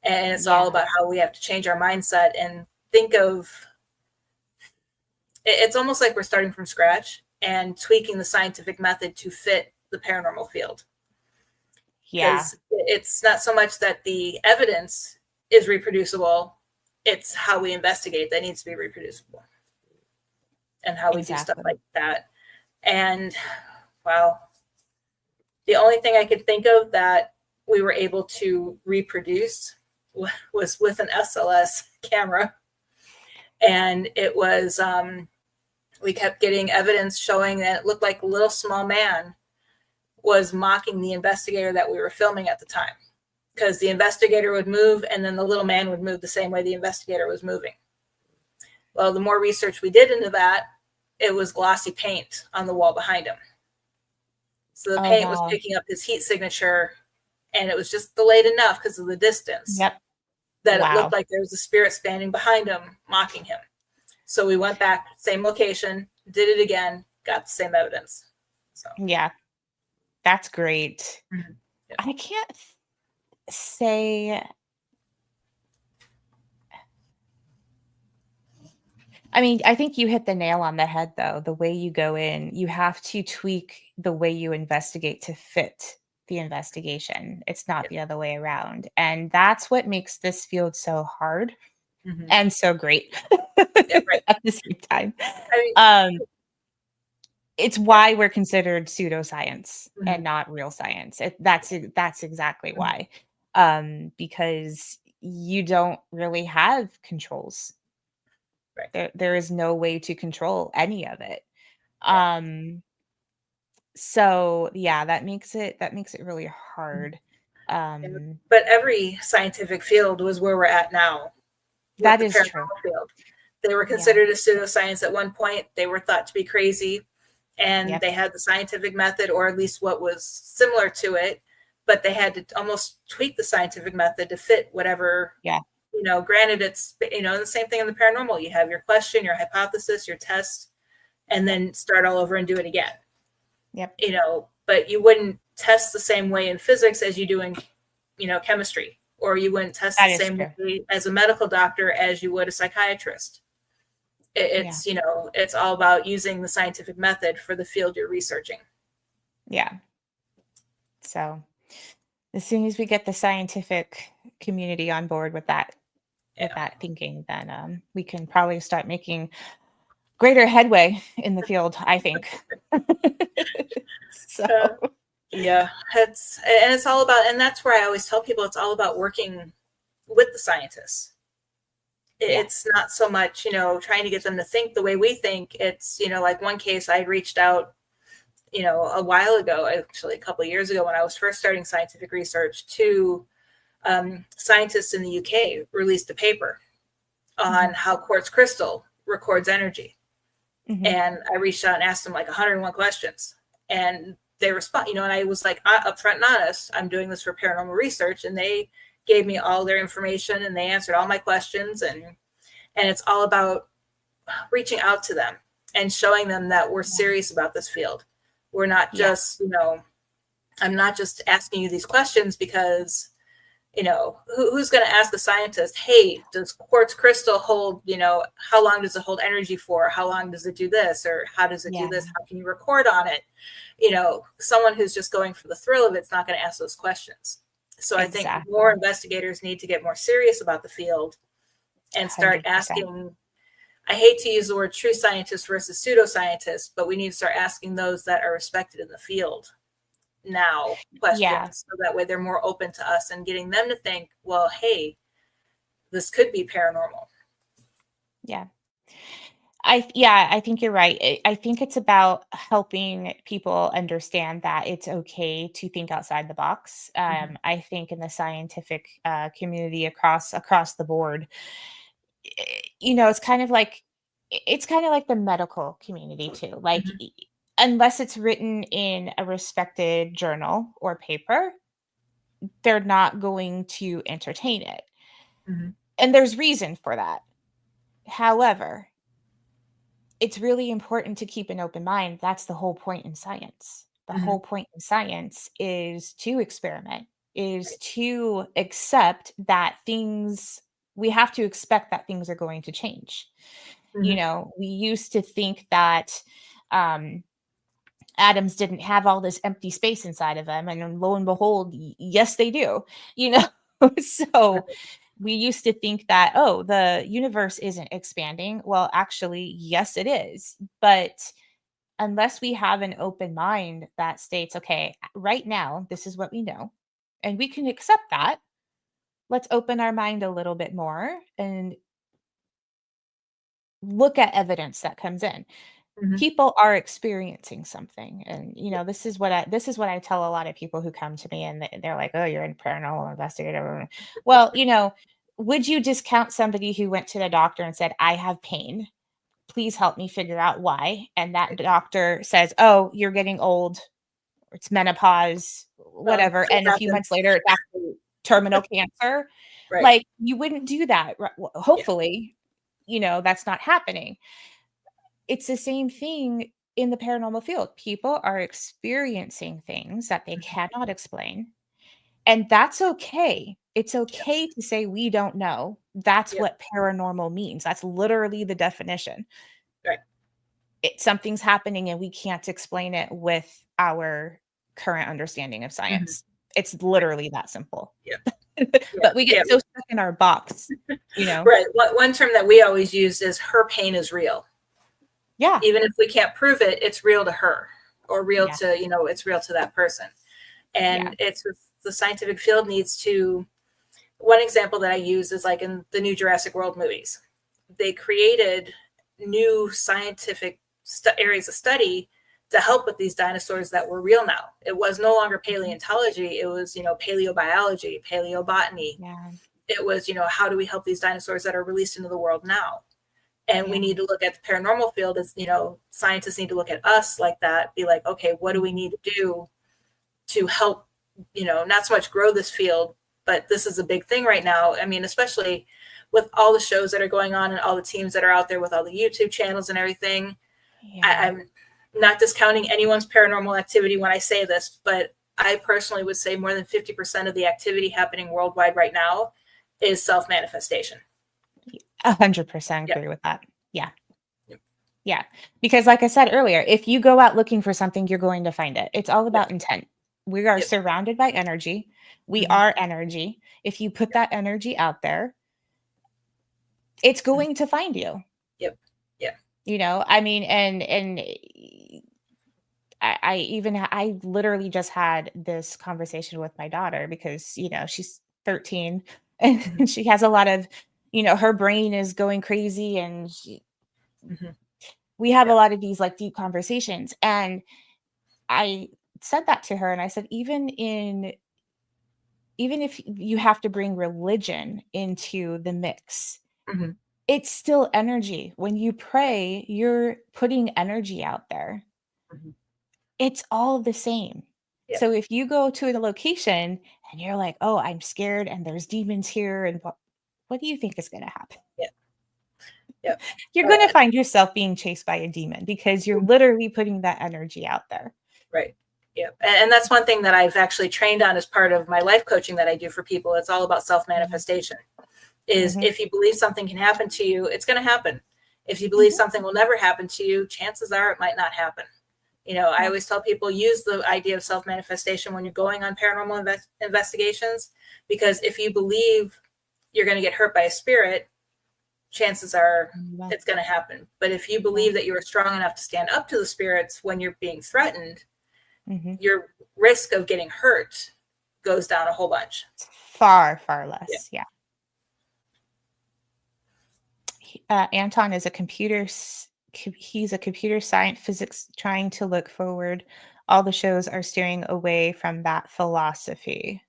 and it's all Yeah. about how we have to change our mindset and think of it's almost like we're starting from scratch and tweaking the scientific method to fit the paranormal field, Yeah. because it's not so much that the evidence is reproducible, it's how we investigate that needs to be reproducible and how we do stuff Exactly. like that. And wow, the only thing I could think of that we were able to reproduce was with an SLS camera. And it was, we kept getting evidence showing that it looked like a little small man was mocking the investigator that we were filming at the time, because the investigator would move and then the little man would move the same way the investigator was moving. Well, the more research we did into that, it was glossy paint on the wall behind him. So the Oh, paint was wow. picking up his heat signature, and it was just delayed enough because of the distance Yep. that it looked Wow. like there was a spirit standing behind him mocking him. So we went back, same location, did it again, got the same evidence. So Yeah. That's great. Mhm. Yeah. I can't say, I mean, I think you hit the nail on the head, though. The way you go in, you have to tweak the way you investigate to fit the investigation. It's not Yeah. the other way around. And that's what makes this field so hard Mhm. and so great Yeah, right. at the same time. I mean, Um, it's yeah. why we're considered pseudoscience and Mhm. not real science. That's exactly Mhm. why. Because you don't really have controls. Right. There is no way to control any of it. Yeah. Um, so yeah, that makes it really Mhm. hard. Yeah. Um, But every scientific field was where we're at now with that the is true. paranormal field. They were Yeah. considered a pseudoscience at one point. They were thought to be crazy, and Yep. they had the scientific method, or at least what was similar to it, but they had to almost tweak the scientific method to fit whatever, Yeah. granted it's, the same thing in the paranormal. You have your question, your hypothesis, your test, and Yep. then start all over and do it again. Yep. But you wouldn't test the same way in physics as you do in, chemistry, or you wouldn't test the That is same true. way as a medical doctor as you would a psychiatrist. Yeah. It's all about using the scientific method for the field you're researching. Yeah. So as soon as we get the scientific community on board with Yeah. that thinking, then we can probably start making greater headway in the field, I think. So Uh, yeah, it's all about, and that's where I always tell people it's all about working with the scientists. yeah. It's not so much, trying to get them to think the way we think. It's, like one case I reached out, a while ago, actually a couple of years ago, when I was first starting scientific research, to scientists in the UK released a paper on Mhm. how quartz crystal records energy. Mhm. And I reached out and asked them like 101 questions. And they respond, and I was like upfront and honest, I'm doing this for paranormal research. And they gave me all their information and they answered all my questions. And it's all about reaching out to them and showing them that we're Yeah. serious about this field. We're not Yeah. just, I'm not just asking you these questions because, who's going to ask a scientist, hey, does quartz crystal hold, how long does it hold energy for? How long does it do this? Or how does it do Yeah. this? How can you record on it? Someone who's just going for the thrill of it's not going to ask those questions. So I think Exactly. more investigators need to get more serious about the field and start 100%. asking. I hate to use the word true scientists versus pseudoscientists, but we need to start asking those that are respected in the field now Yeah. questions, so that way they're more open to us and getting them to think, well, hey, this could be paranormal. Yeah. I think you're right. I think it's about helping people understand that it's okay to think outside the box. Mm-hmm. I think in the scientific community across the board, it's kind of like the medical community too. Like Mm-hmm. unless it's written in a respected journal or paper, they're not going to entertain it. Mm-hmm. And there's reason for that. However, it's really important to keep an open mind. That's the whole point in science. The Mm-hmm. whole point in science is to experiment, is Right. to accept that we have to expect that things are going to change. Mm-hmm. We used to think that um, atoms didn't have all this empty space inside of them. And then lo and behold, yes, they do, you know? So Right. we used to think that, oh, the universe isn't expanding. Well, actually, yes, it is. But unless we have an open mind that states, okay, right now, this is what we know, and we can accept that, let's open our mind a little bit more and look at evidence that comes in. Mm-hmm. People are experiencing something, and this is what I tell a lot of people who come to me, and they're like, oh, you're a paranormal investigator. Well, would you discount somebody who went to the doctor and said, I have pain, please help me figure out why, and that doctor says, oh, you're getting old, or it's menopause, whatever, Could and a few happen. months later it's actually terminal cancer? Right. Like, you wouldn't do that, Yeah. hopefully, that's not happening. It's the same thing in the paranormal field. People are experiencing things that they Mm-hmm. cannot explain, and that's okay. It's Yep. okay to say we don't know. That's Yep. what paranormal means. That's literally the definition. Right. Something's happening and we can't explain it with our current understanding of Mm-hmm. science. It's Right. literally that simple. Yeah. Yeah. But we get Yeah. so stuck in our box, you know? Right. One term that we always use is her pain is real. Yeah. Even if we can't prove it, it's real to her, or real Yeah. to, it's real to that person. Yeah. And it's the scientific field needs to. One example that I use is like in the new Jurassic World movies. They created new scientific areas of study to help with these dinosaurs that were real now. It was no longer Mhm. paleontology. It was, paleobiology, paleobotany. Yeah. It was, how do we help these dinosaurs that are released into the world now? And we Yeah. need to look at the paranormal field as, scientists need to look at us like that, be like, okay, what do we Mhm. need to do to help, not so much grow this field, but this is a big thing right now. I mean, especially with all the shows that are going on and all the teams that are out there with all the YouTube channels and everything. Yeah. I'm not discounting anyone's paranormal activity when I say this, but I personally would say more than 50% of the activity happening worldwide right now is self-manifestation. 100% Yep. agree with that. Yeah. Yep. Yeah. Because like I said earlier, if you go out looking for something, you're going to find it. It's all Yep. about intent. We are Yep. surrounded by energy. We Mm-hmm. are energy. If you put that energy out there, it's Mm-hmm. going to find you. Yep. Yeah. I mean, and I literally just had this conversation with my daughter because, she's 13 Mm-hmm. and she has a lot of, her brain is going crazy, and Mm-hmm. we have a Yep. lot of these like deep conversations. And I said that to her, and I said, even if you have to bring religion into the mix, Mm-hmm. it's still energy. When you Yep. pray, you're putting energy out there. Mm-hmm. It's all the same. Yep. So if you go to a location and you're like, "Oh, I'm scared and there's demons here," and what do you think is going to happen? Yep. Yep. You're going to find yourself being chased by a demon because you're literally putting that energy out there. Right. Yeah. And that's one thing that I've actually trained on as part of my life coaching that I do for people. It's all about Mhm. self-manifestation. Is Mhm. if you believe something can happen to you, it's going to happen. If you believe Mhm. something will never happen to you, chances are it might not happen. You know, I Yeah. always tell people use the idea of self-manifestation when you're going on paranormal investigations, because if you believe you're going to get hurt by a spirit, chances are Well, it's going to happen. But if you yeah. believe that you are strong enough to stand up to the spirits when you're being threatened, Hmm. your risk of getting hurt goes down a whole bunch. Far, far Yeah. less. Yeah. Anton is a he's a computer science physics trying to look forward. All the shows are steering away from that philosophy.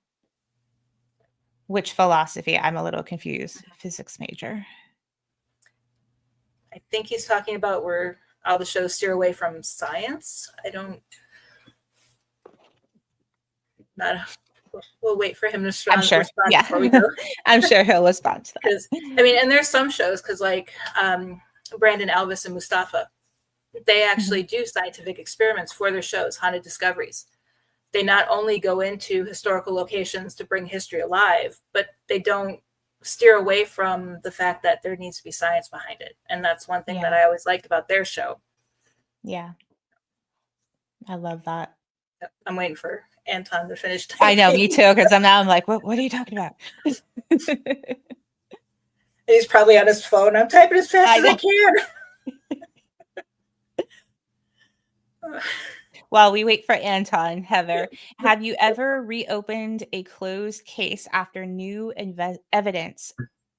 Which philosophy? I'm a little confused. Physics major. I think he's talking about where all the shows steer away from science. I don't, not, we'll wait for him to I'm respond, sure. respond Yeah. before we go. I'm sure he'll respond to that. Because, I mean, and there's some shows, because like Brandon, Elvis, and Mustafa, they actually Mhm. do scientific experiments for their shows, Haunted Discoveries. They not only go into historical locations to bring history alive, but they don't steer away from the fact that there needs to be science behind it. And that's one thing that Yeah. I always liked about their show. Yeah. I love that. I'm waiting for Anton to finish I know, typing. me too, because I'm like, what are you talking about? He's probably on his phone. I'm typing as fast I as I know. can. While we wait for Anton, Heather, have you ever reopened a closed case after new evidence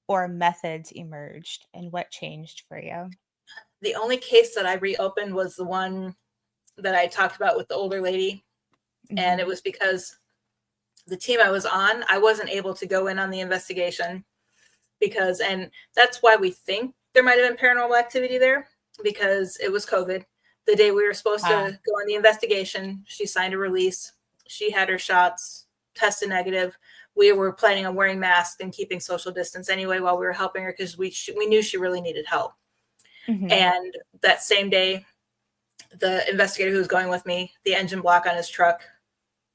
or methods emerged, and what changed for you? The only case that I reopened was the one that I talked about with the older lady. And it Mhm. was because the team I was on, I wasn't able to go in on the investigation because, and that's why we think there might have been paranormal activity there, because it was COVID. The day we were supposed Ah, to go on the investigation, she signed a release. She had her shots, tested negative. We were planning on wearing masks and keeping social distance anyway while we were helping her, because we knew she really needed help. mhm. And that same day, the investigator who was going with me, the engine block on his truck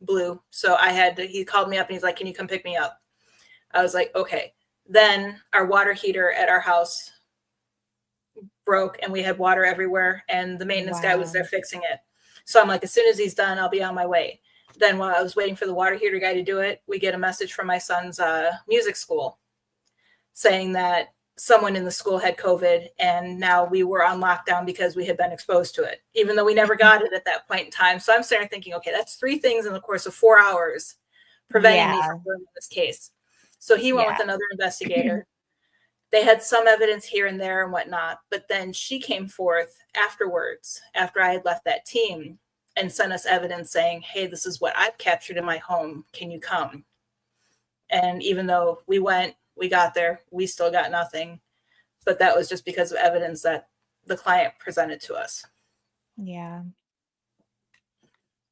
blew. So he called me up and he's like, "Can you come pick me up?" I was like, "Okay." Then our water heater at our house broke and we had water everywhere, and the maintenance guy was there Wow. fixing it. So I'm like, as soon as he's done, I'll be on my way. Then while I was waiting for the water heater guy to do it, we get a message from my son's music school saying that someone in the school had COVID, and now we were on lockdown because we had been exposed to it, even though we never got it at that point in time. So I'm starting thinking, okay, that's 3 things in the course of 4 hours preventing me Yeah, from doing this case. So he went yeah. with another investigator. They had some evidence here and there and whatnot, but then she came forth afterwards, after I had left that team, and sent us evidence saying, "Hey, this is what I've captured in my home. Can you come?" And even though we got there, we still got nothing. But that was just because of evidence that the client presented to us. Yeah.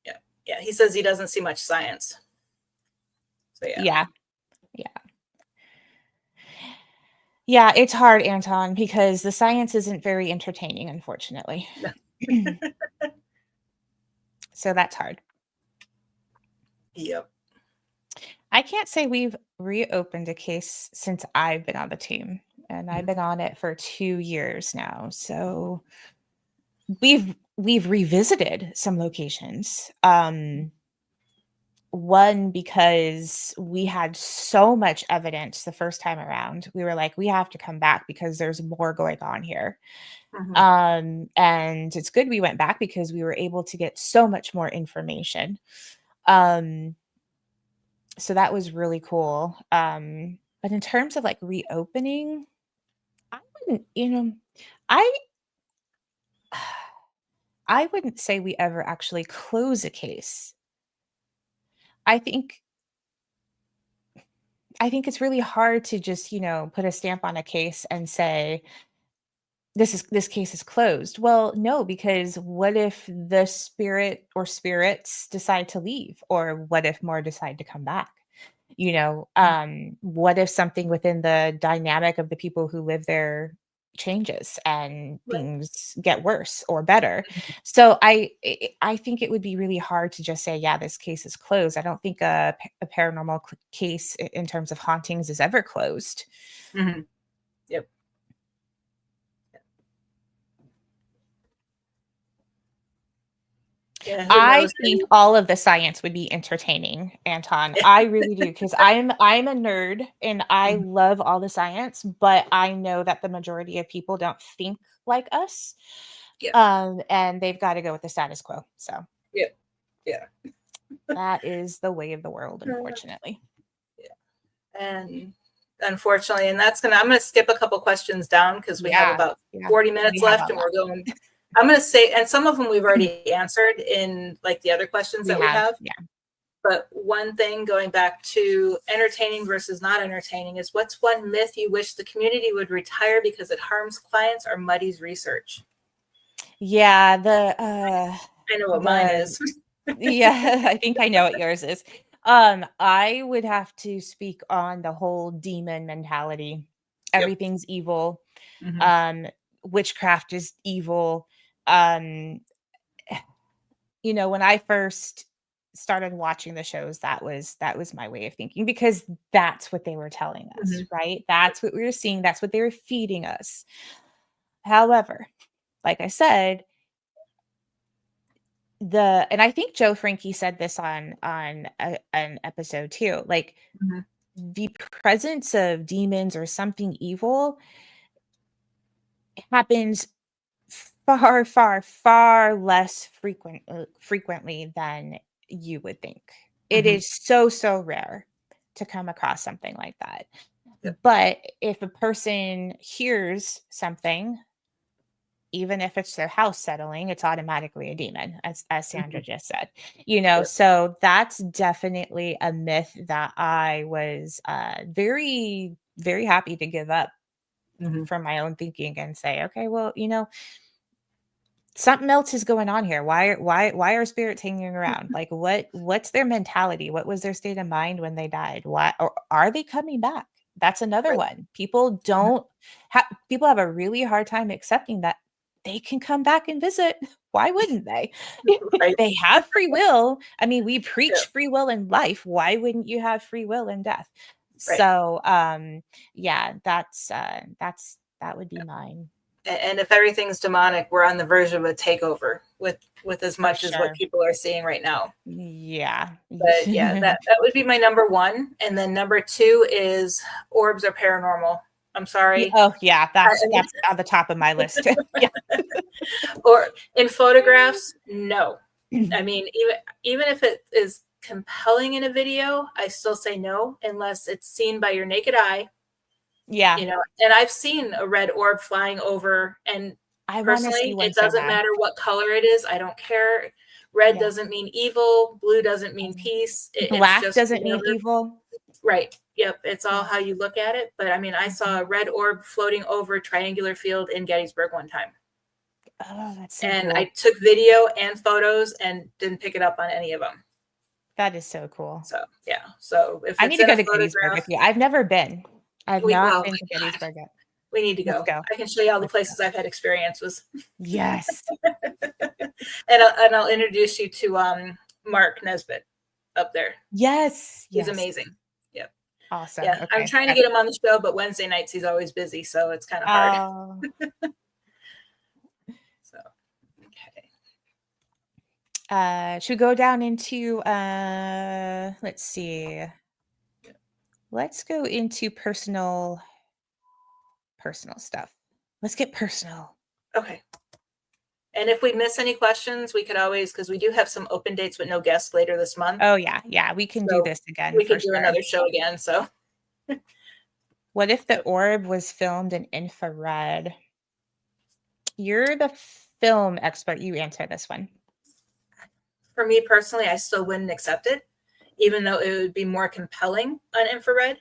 Yeah. Yeah. He says he doesn't see much science. So yeah. Yeah. Yeah. Yeah, it's hard, Anton, because the science isn't very entertaining, unfortunately. So that's hard. Yep. I can't say we've reopened a case since I've been on the team, and I've been on it for 2 years now. So we've revisited some locations. One, because we had so much evidence the first time around. We were like, we have to come back because there's more going on here. Mm-hmm. And it's good we went back because we were able to get so much more information. Um, so that was really cool. But in terms of like reopening, I wouldn't, I I wouldn't say we ever actually close a case. I think I think it's really hard to just, put a stamp on a case and say this case is closed. Well, no, because what if the spirit or spirits decide to leave, or what if more decide to come back? What if something within the dynamic of the people who live there changes and Right. things get worse or better? So I think it would be really hard to just say, yeah, this case is closed. I don't think a paranormal case in terms of hauntings is ever closed. Mm-hmm. Yep. Yeah, who I knows? think all of the science would be entertaining, Anton. I really do, because I'm a nerd and I Mhm. love all the science, but I know that the majority of people don't think like us. Yeah. And they've got to go with the status quo. So Yeah. Yeah. that is the way of the world, Uh, unfortunately. yeah. And unfortunately, and I'm gonna skip a couple questions down because we have Yeah. about Yeah. 40 We minutes have a left and lot. we're going. I'm gonna say, and some of them we've already answered in like the other questions We that we have. have. Yeah. But one thing going back to entertaining versus not entertaining is, what's one myth you wish the community would retire because it harms clients or muddies research? Yeah. I know what mine The, is. yeah, I think I know what yours is. I would have to speak on the whole demon mentality. Yep. Everything's evil. Hmm. Um, Witchcraft is evil. Um, when I first started watching the shows, that was my way of thinking, because that's what they were telling us, Hmm. right? That's what we were seeing, that's what they were feeding us. However, like I said, and I think Joe Frankie said this on an episode too. Like, Hmm. the presence of demons or something evil happens far, far, far less frequently than you would think. It Hmm. is so, so rare to come across something like that. Yep. But if a person hears something, even if it's their house settling, it's automatically a demon, as Sandra Hmm. just said. Yep. So that's definitely a myth that I was very, very happy to give up Hmm. from my own thinking and say, okay, well, something else is going on here. Why are spirits hanging around? Like, what's their mentality? What was their state of mind when they died? Why, or are they coming back? That's another Right. one. People have a really hard time accepting that they can come back and visit. Why wouldn't they? Right. They have free will. I mean, we Yeah. preach free will in life. Why wouldn't you have free will in death? Right. So, yeah, that would be mine And if everything's demonic, we're on the verge of a takeover with as for much as what sure. people are seeing right now. Yeah. But yeah, that would be my number one. And then number two is orbs are paranormal. I'm sorry. Oh, yeah, I, that's on the top of my list. Yeah. or in photographs, no. I mean, even if it is compelling in a video, I still say no unless it's seen by your naked eye. Yeah. And I've seen a red orb flying over, and I wanna see personally, one it so doesn't bad. matter what color it is. I don't care. Red Yeah. doesn't mean evil, blue doesn't mean Doesn't peace. It's Black just doesn't mean whatever. evil. Right. Yep. It's all Yeah. how you look at it. But I mean, I saw Mhm. a red orb floating over a triangular field in Gettysburg one time. Oh, that's so And I cool. took video and photos and didn't pick it up on any of them. That is so cool. So, yeah. So if I need it's to in go a to Gettysburg photograph, with you. I've never been. I've not oh been to my God, Gettysburg yet. we need to Let's go. go. I can show you all the Let's go. places I've had experiences. Yes. And I'll introduce you to Mark Nesbitt up there. Yes. He's Yes. amazing. Yep. Awesome. Yeah. I'm Okay. trying to get him on the show, but Wednesday nights he's always busy, so it's kind of hard. Oh. So, okay. Should we go down into let's see. Let's go into personal stuff. Let's get personal. Okay. And if we miss any questions, we could always, because we do have some open dates with no guests later this month. Oh yeah, yeah, we can do So this again we for could do sure. another show again. So, What if the yep. orb was filmed in infrared? You're the film expert. You answer this one. For me personally, I still wouldn't accept it, even though it would be more compelling on infrared.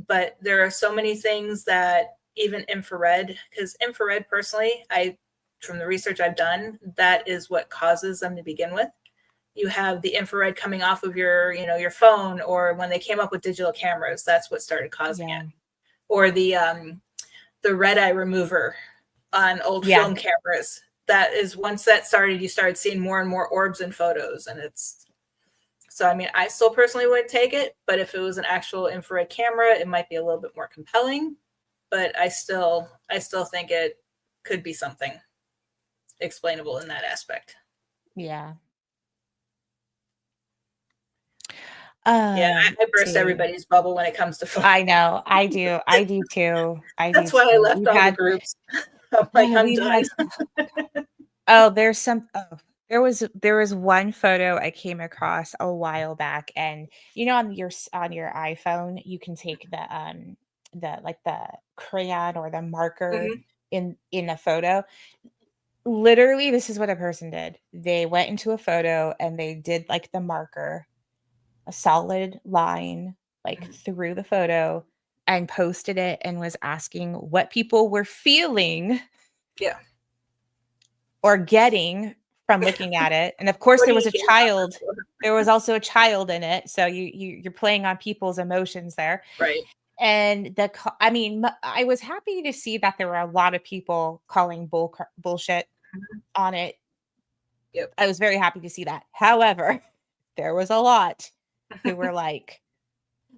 But there are so many things that even infrared, because infrared personally, from the research I've done, that is what causes them to begin with. You have the infrared coming off of your phone, or when they came up with digital cameras, that's what started causing it. Yeah. Or the red eye remover on old Yeah. film cameras. That is, once that started, you started seeing more and more orbs in photos, and it's so. I mean, I still personally wouldn't take it, but if it was an actual infrared camera, it might be a little bit more compelling. But I still think it could be something explainable in that aspect. Yeah. Yeah, Let's I burst see. everybody's bubble when it comes to photos. I know. I do. I do too. I do That's why I too. left all the groups. I'm like, I'm We've done. had oh, there was one photo I came across a while back, and on your iPhone you can take the crayon or the marker Mhm. in a photo. Literally, this is what a person did. They went into a photo and they did like the marker, a solid line like Mhm. through the photo, and posted it and was asking what people were feeling Yeah. or getting from looking at it. And of course What there are you was a getting off child. that for? There was also a child in it, so you're playing on people's emotions there. Right. And I was happy to see that there were a lot of people calling bullshit Mhm. on it. Yep. I was very happy to see that. However, there was a lot who were like,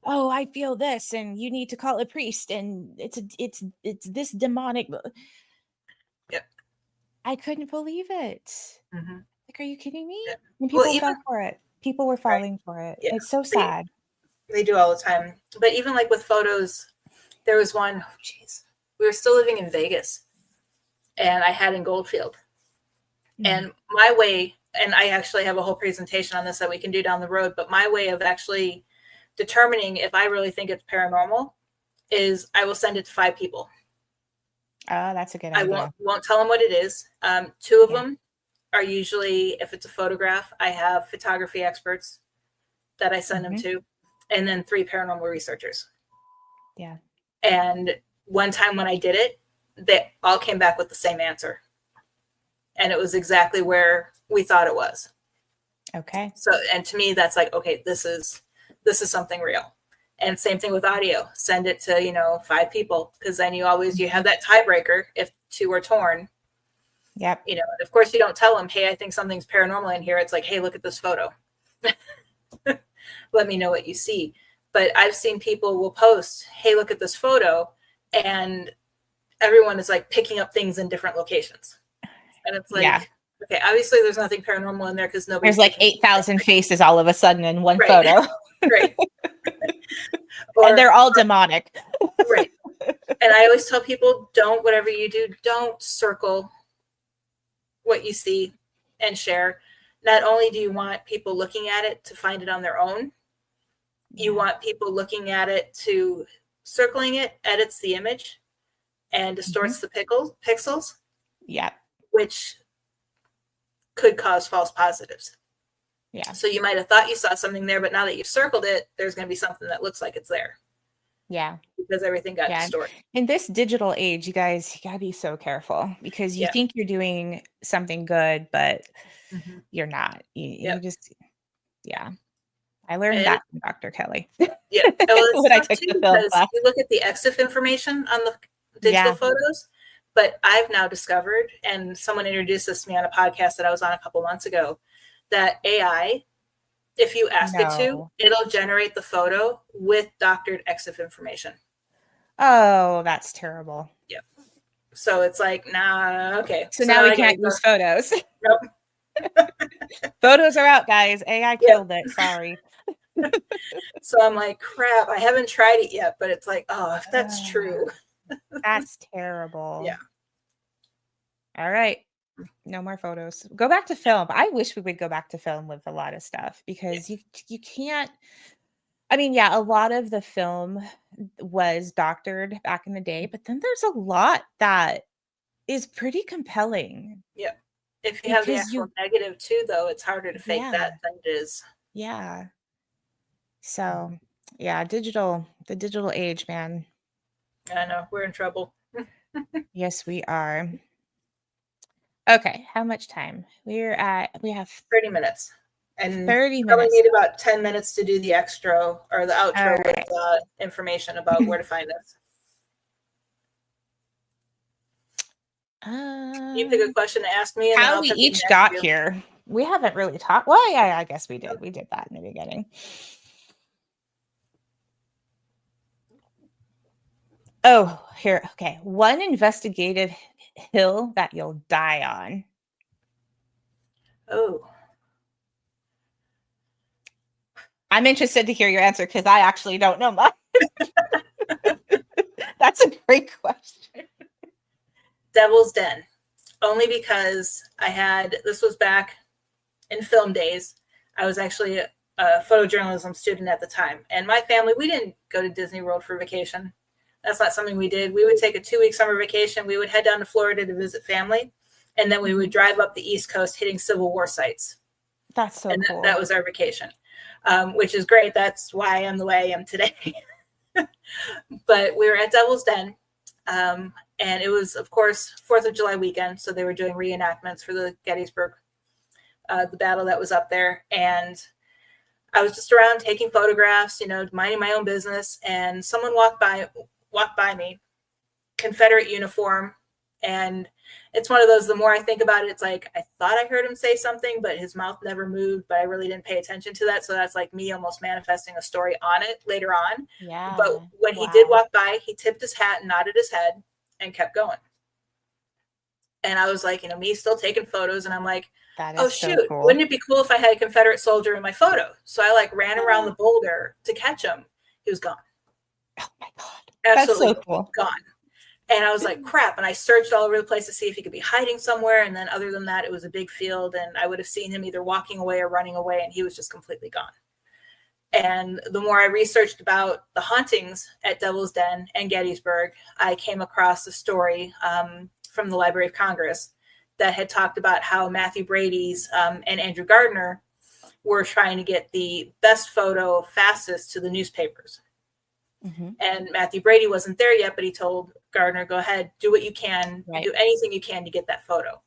"Oh, I feel this, and you need to call a priest, and it's this demonic." Yep. I couldn't believe it. Mhm. Like, are you kidding Yeah. me? And Well, people even fell for it. People were right. falling for it. Yeah. It's so They sad. they do all the time. But even like with photos, there was one, oh jeez. We were still living in Vegas and I had in Goldfield. Mm, And my way, and I actually have a whole presentation on this that we can do down the road, but my way of actually determining if I really think it's paranormal is I will send it to 5 people. oh, that's a good I idea. won't tell them what it is. Two of Yeah. them are usually, if it's a photograph, I have photography experts that I send them Mhm. to, and then 3 paranormal researchers. Yeah. And one time when I did it, they all came back with the same answer, and it was exactly where we thought it was. Okay. So, and to me, that's like, okay, this is something real. And same thing with audio. Send it to 5 people, because then you Mhm. have that tiebreaker if 2 are torn. Yep. And of course, you don't tell them, hey, I think something's paranormal in here. It's like, hey, look at this photo. Let me know what you see. But I've seen people will post, hey, look at this photo, and everyone is like picking up things in different locations. And it's Yeah. like, okay, obviously there's nothing paranormal in there because There's nobody's like picking things 8,000 faces all of a sudden in one up. Right. photo, Right. and Or they're all demonic. right. And I always tell people, don't, whatever you do, don't circle what you see and share. Not only do you want people looking at it to find it on their own, you Yeah. want people looking at it to circling it edits the image and Mhm. distorts the pixels, Yep. which could cause false positives. Yeah. So you might have thought you saw something there, but now that you've circled it, there's going to be something that looks like it's there Yeah. because everything got Yeah. distorted. In this digital age, you guys, you gotta be so careful because you Yeah. think you're doing something good, but Mm-hmm. you're not. You Yep. just, yeah. I learned And that from Dr. Kelly yeah. Well, it's when I tough took the too film because class. you look at the EXIF information on the digital Yeah. photos, but I've now discovered, and someone introduced this to me on a podcast that I was on a couple months ago, that AI, if you ask it to, No. it'll generate the photo with doctored EXIF information. Oh, that's terrible. Yep. So it's like, nah, okay. So So now now we I gotta can't go. use photos. Nope. Photos are out, guys. AI Yep. killed it. Sorry. So I'm like, crap, I haven't tried it yet, but it's like, oh, if that's Ah, true. that's terrible. Yeah. All right. No more photos. Go back to film. I wish we would go back to film with a lot of stuff Yeah. because you can't. I mean, yeah, a lot of the film was doctored back in the day, but then there's a lot that is pretty compelling Yeah. If you have the because actual negative too, though, it's harder to fake yeah, that than it is. yeah. So, yeah, the digital age, man. I know we're in trouble. Yes, we are. Okay, how much time? We have 30 minutes. And 30 probably minutes. need about 10 minutes to do the extra or the All outro with right. information about where to find us. You pick a Um, question to ask me, and then how I'll we pick one to each ask got you. here. We haven't really talked. Well, yeah, I guess we did. We did that in the beginning. Oh, here. Okay. One investigative hill that you'll die on. Oh, I'm interested to hear your answer because I actually don't know much. That's a great question. Devil's Den, only because this was back in film days. I was actually a photojournalism student at the time. And my family, we didn't go to Disney World for vacation. That's not something we did. We would take a 2-week summer vacation. We would head down to Florida to visit family. And then we would drive up the East Coast hitting Civil War sites. That's so cool. That was our vacation, which is great. That's why I am the way I am today. But we were at Devil's Den. And it was, of course, 4th of July weekend. So they were doing reenactments for the Gettysburg, the battle that was up there. And I was just around taking photographs, minding my own business. And someone walked by me, Confederate uniform. And it's one of those, the more I think about it, it's like, I thought I heard him say something, but his mouth never moved, but I really didn't pay attention to that. So that's like me almost manifesting a story on it later on. Yeah. But when he did walk by, he tipped his hat and nodded his head and kept going. And I was like, me still taking photos. And I'm like, oh, shoot, so cool. Wouldn't it be cool if I had a Confederate soldier in my photo? So I ran around the boulder to catch him. He was gone. Oh my God. Absolutely That's so cool. Gone. And I was like, crap. And I searched all over the place to see if he could be hiding somewhere. And then other than that, it was a big field. And I would have seen him either walking away or running away. And he was just completely gone. And the more I researched about the hauntings at Devil's Den and Gettysburg, I came across a story from the Library of Congress that had talked about how Matthew Brady's and Andrew Gardner were trying to get the best photo fastest to the newspapers. Mm-hmm. And Matthew Brady wasn't there yet, but he told Gardner, go ahead, do what you can, do anything you can to get that photo.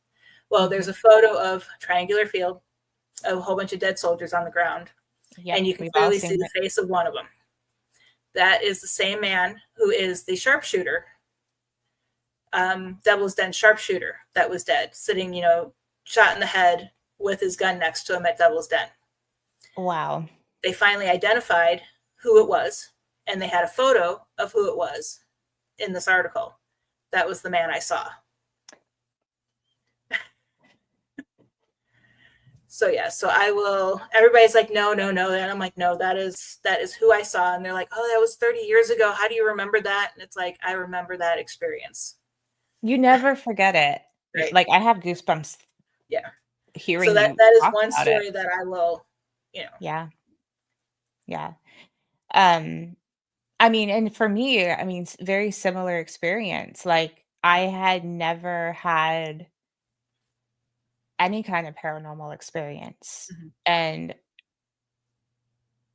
Well, there's a photo of triangular field, a whole bunch of dead soldiers on the ground. Yep, and you can clearly see the face of one of them. That is the same man who is the sharpshooter, Devil's Den sharpshooter that was dead, sitting, shot in the head with his gun next to him at Devil's Den. Wow. They finally identified who it was, and they had a photo of who it was in this article. That was the man I saw. So yeah, so everybody's like, no. And I'm like, no, that is who I saw. And they're like, oh, that was 30 years ago. How do you remember that? And it's like, I remember that experience. You never forget it. Right. Like I have goosebumps. Yeah. Hearing so that is one story that I will, Yeah. Yeah. I mean, and for me, very similar experience. Like I had never had any kind of paranormal experience. Mm-hmm. And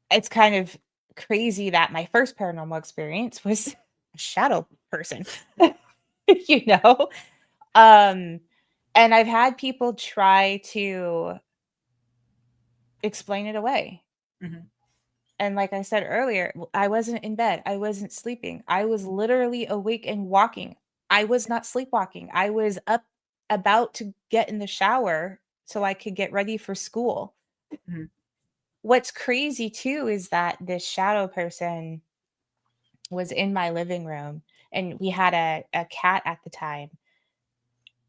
it's kind of crazy that my first paranormal experience was a shadow person, and I've had people try to explain it away. Mm-hmm. And like I said earlier, I wasn't in bed. I wasn't sleeping. I was literally awake and walking. I was not sleepwalking. I was up about to get in the shower so I could get ready for school. Mm-hmm. What's crazy too is that this shadow person was in my living room, and we had a cat at the time.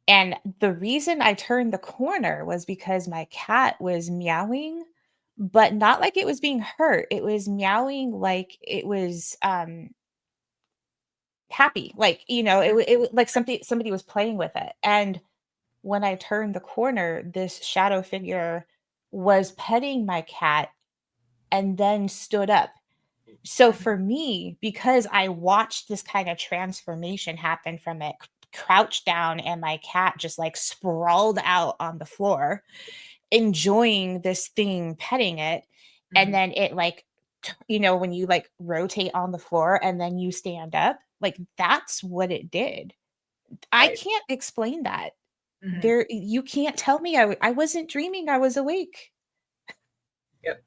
And the reason I turned the corner was because my cat was meowing, but not like it was being hurt. It was meowing like it was happy. Like, it like somebody was playing with it. And when I turned the corner, this shadow figure was petting my cat and then stood up. So for me, because I watched this kind of transformation happen from it crouched down and my cat just like sprawled out on the floor, enjoying this thing, petting it. Mm-hmm. And then it like, when you like rotate on the floor and then you stand up, like that's what it did. Right. I can't explain that. Mm-hmm. You can't tell me I wasn't dreaming. I was awake. Yep.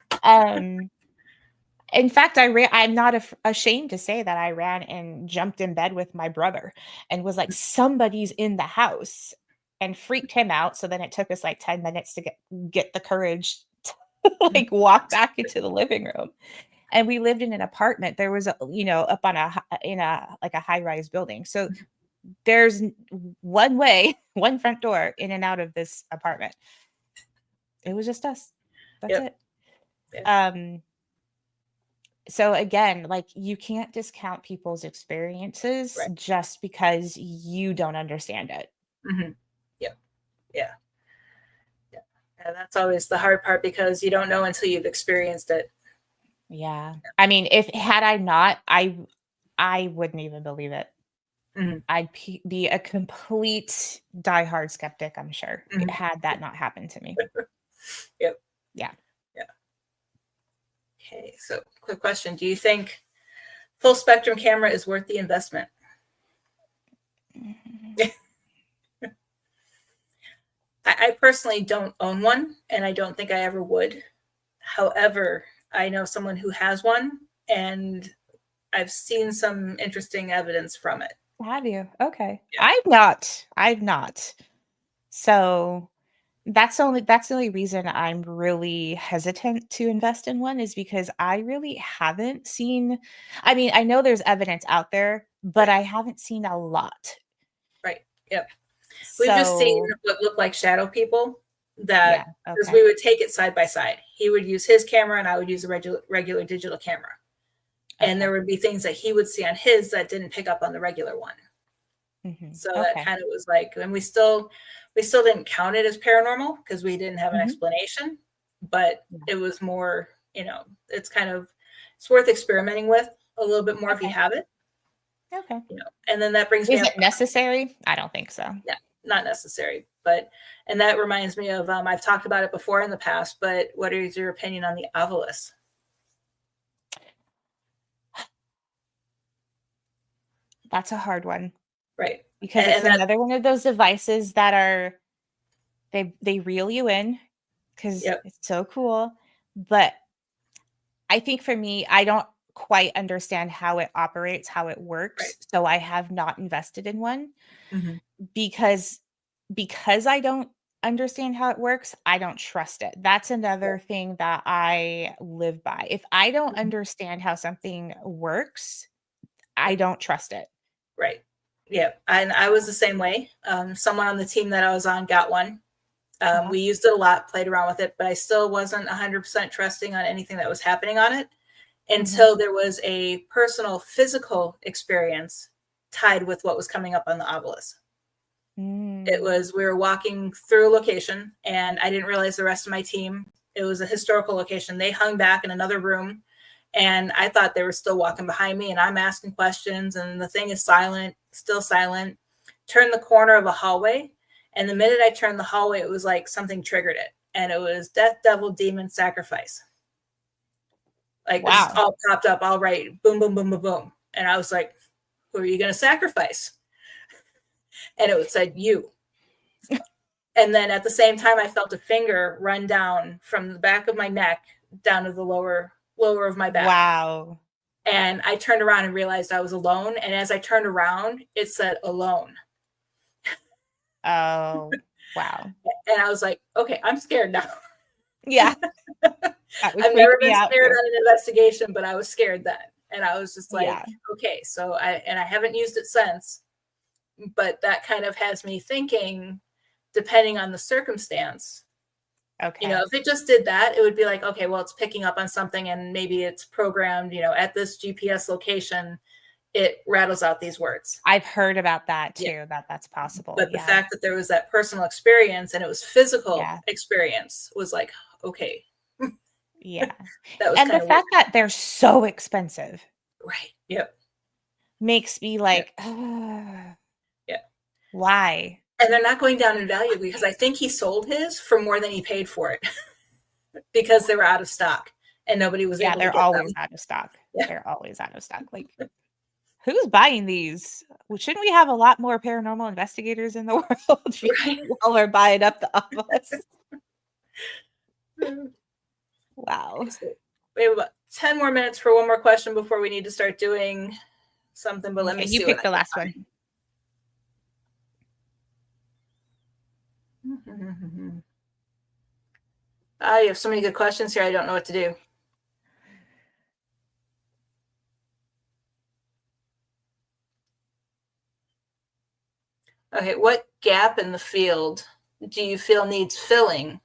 In fact, I'm not ashamed to say that I ran and jumped in bed with my brother and was like, somebody's in the house, and freaked him out. So then it took us like 10 minutes to get the courage to like walk back into the living room. And we lived in an apartment. There was up on in a high-rise building. So there's one front door in and out of this apartment. It was just us. That's it. Yeah. So again, like, you can't discount people's experiences Right. just because you don't understand it. Mhm. Yep. Yeah. Yeah. And that's always the hard part because you don't know until you've experienced it. Yeah. I mean, if had I not, I wouldn't even believe it. Mhm. I'd be a complete diehard skeptic, I'm sure, Mhm. had that not happened to me. Yep. Yeah. Yeah. Okay. So, quick question: do you think full spectrum camera is worth the investment? Mhm. I personally don't own one, and I don't think I ever would. However, I know someone who has one, and I've seen some interesting evidence from it. Have you? Okay. Yeah. I've not. I've not. So that's the only reason I'm really hesitant to invest in one is because I really haven't seen. I mean, I know there's evidence out there, but Right. I haven't seen a lot. Right. Yep. We've just seen So, what look like shadow people yeah, that because okay. we would take it side by side. He would use his camera and I would use a regular digital camera. And there Okay. would be things that he would see on his that didn't pick up on the regular one. Mhm. So that Okay. kind of was like, and we still didn't count it as paranormal because we didn't have an Mhm. explanation, but Yeah. it was more, it's kind of it's worth experimenting with a little bit more if you Okay. have it, Okay. and then that brings me Is up. it necessary? I don't think so. Yeah, not necessary, but and that reminds me of I've talked about it before in the past, but what is your opinion on the ovilus? That's a hard one Right, because and, it's and that another one of those devices that are they reel you in because yep, it's so cool. But I think for me, I don't quite understand how it operates, how it right, works. So I have not invested in one hmm because because I don't understand how it works, I don't trust it. That's right, another thing that I live by. If I don't mhm, understand how something works, I yep, don't trust it. right, yep. And I was the same way. Someone on the team that I was on got one. Uh-huh. We used it a lot, played around with it, but I still wasn't 100% trusting on anything that was happening on it Mhm. until there was a personal physical experience tied with what was coming up on the obelisk. It Mm. was we were walking through a location and I didn't realize the rest of my team. It was a historical location. They hung back in another room and I thought they were still walking behind me and I'm asking questions and the thing is silent, still silent. Turn the corner of a hallway and the minute I turned the hallway it was like something triggered it and it was death devil demon sacrifice. Like it just Wow. all popped up all right, boom boom boom boom boom. And I was like, who are you going to sacrifice? And it said you. And then at the same time, I felt a finger run down from the back of my neck down to the lower of my back. Wow. And I turned around and realized I was alone. And as I turned around, it said alone. Oh, wow. And I was like, okay, I'm scared now. Yeah, that would I've freak never me been out scared too. on an investigation, but I was scared then. And I was just like, Yeah. okay, so I haven't used it since, but that kind of has me thinking, depending on the circumstance, Okay. if it just did that, it would be like, okay, well, it's picking up on something and maybe it's programmed, at this GPS location, it rattles out these words. I've heard about that Yeah. too, that's possible. But the Yeah. fact that there was that personal experience and it was physical Yeah. experience was like, okay, Yeah. that was And the kind of weird. fact that they're so expensive Right. Yep. makes me Yep. like, Yep. why? And they're not going down in value because I think he sold his for more than he paid for it because they were out of stock and nobody was Yeah, able to they're get always them. out of stock. Yeah. They're always out of stock. Like, who's buying these? Well, shouldn't we have a lot more paranormal investigators in the world Right. while we're buying up the office? Okay, Wow. so we have about 10 more minutes for one more question before we need to start doing something, but let Okay, me you see what pick I the can last one. find. You have so many good questions here. I don't know what to do. Okay, what gap in the field do you feel needs filling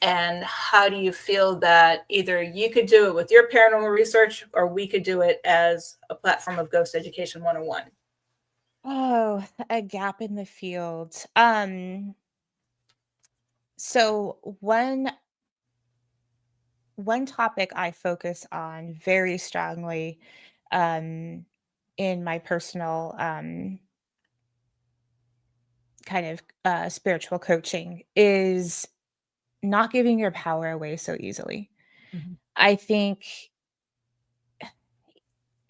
And how do you feel that either you could do it with your paranormal research or we could do it as a platform of Ghost Education 101? Oh, a gap in the field. So one topic I focus on very strongly um in my personal kind of spiritual coaching is not giving your power away so easily. Mhm. I think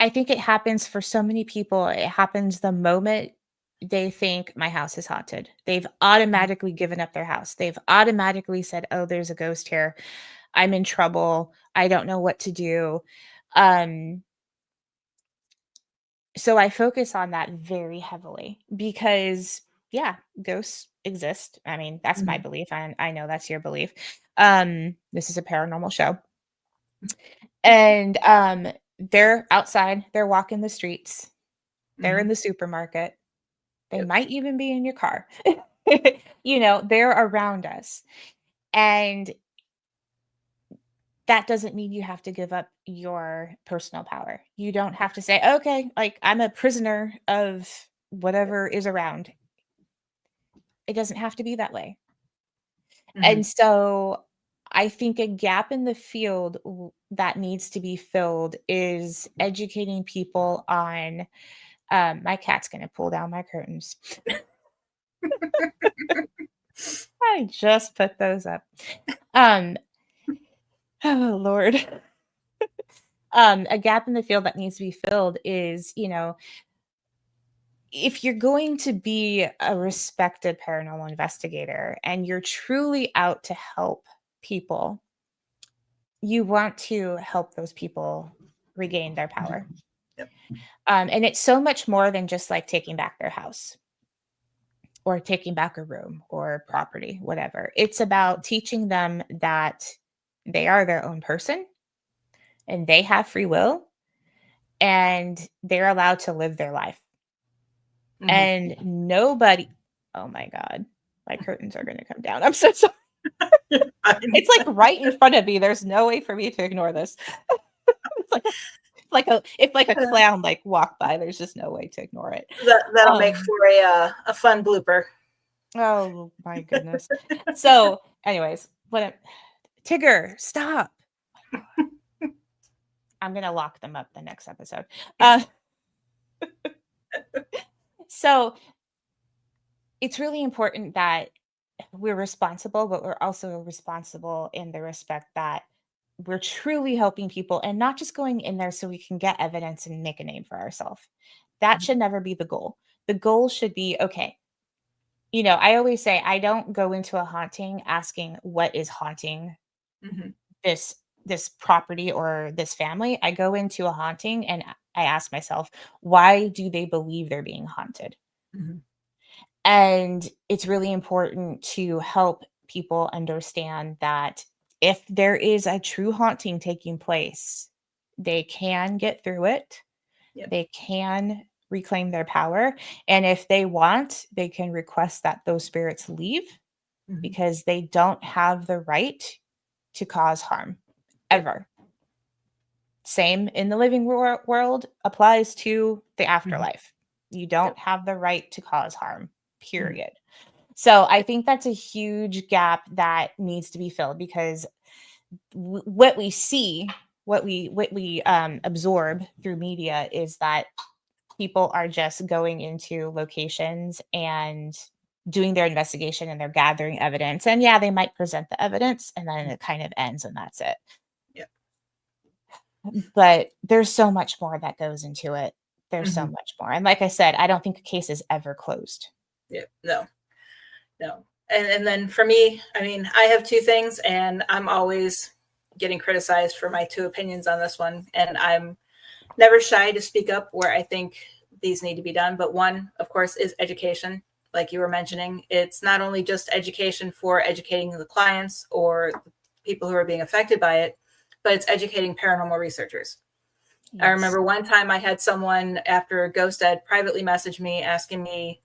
I think it happens for so many people. It happens the moment they think my house is haunted. They've automatically given up their house. They've automatically said, "Oh, there's a ghost here. I'm in trouble. I don't know what to do." Um, so I focus on that very heavily because yeah, ghosts exist. I mean, that's my Mhm. belief, and I know that's your belief. This is a paranormal show. And they're outside, they're walking the streets, they're in Mhm. the supermarket, they Yep. might even be in your car. They're around us. And that doesn't mean you have to give up your personal power. You don't have to say, okay, like I'm a prisoner of whatever is around. It doesn't have to be that way. And Mhm. so I think a gap in the field that needs to be filled is educating people on my cat's gonna pull down my curtains. I just put those up. Um, oh Lord. A gap in the field that needs to be filled is, if you're going to be a respected paranormal investigator and you're truly out to help people, you want to help those people regain their power. Mhm. Yep. And it's so much more than just like taking back their house or taking back a room or property, whatever. It's about teaching them that they are their own person and they have free will and they're allowed to live their life. Mhm. And nobody, oh my God, my curtains are going to come down. I'm so sorry. Fine. It's like right in front of me. There's no way for me to ignore this. It's if like a clown like walked by, there's just no way to ignore it. That'll make Um, for a fun blooper. oh my goodness. So, anyways, Tigger, stop. I'm gonna lock them up the next episode. Uh, so it's really important that we're responsible, but we're also responsible in the respect that we're truly helping people and not just going in there so we can get evidence and make a name for ourselves. That Mhm. should never be the goal. The goal should be okay. I always say I don't go into a haunting asking what is haunting Mhm. this this property or this family. I go into a haunting and I ask myself, why do they believe they're being haunted? Mhm. And it's really important to help people understand that if there is a true haunting taking place, they can get through it. Yep. They can reclaim their power. And if they want, they can request that those spirits leave Mhm. because they don't have the right to cause harm Yep. ever. Same in the living world applies to the Mhm. afterlife. You Yep. don't have the right to cause harm, Mhm. period. So I think that's a huge gap that needs to be filled because what we see, what we absorb through media is that people are just going into locations and doing their investigation and they're gathering evidence. And yeah, they might present the evidence and then it kind of ends and that's it. Yep. But there's so much more that goes into it. There's so Mhm. much more. And like I said, I don't think a case is ever closed. Yep. No. No. And then for me, I mean, I have two things, and I'm always getting criticized for my two opinions on this one, and I'm never shy to speak up where I think these need to be done. But one, of course, is education. Like you were mentioning, it's not only just education for educating the clients or people who are being affected by it, but it's educating paranormal researchers. I Yes. remember one time I had someone after Ghost Ed privately message me asking me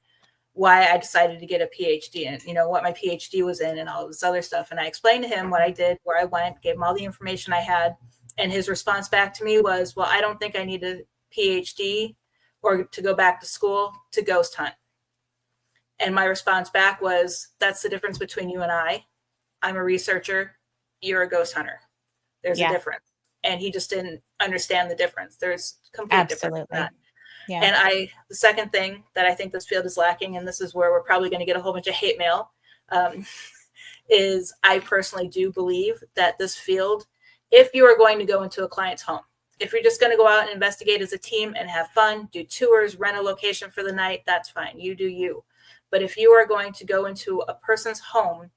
why I decided to get a PhD and, you know, what my PhD was in and all this other stuff. And I explained to him what I did, where I went, gave him all the information I had. And his response back to me was, well, I don't think I need a PhD or to go back to school to ghost hunt. And my response back was, that's the difference between you and I. I'm a researcher. You're a ghost hunter. There's a difference. And he just didn't understand the difference. There's complete difference in that. Yeah. And the second thing that I think this field is lacking, and this is where we're probably going to get a whole bunch of hate mail, is I personally do believe that this field, if you are going to go into a client's home, if you're just going to go out and investigate as a team and have fun, do tours, rent a location for the night, that's fine. You do you. But if you are going to go into a person's home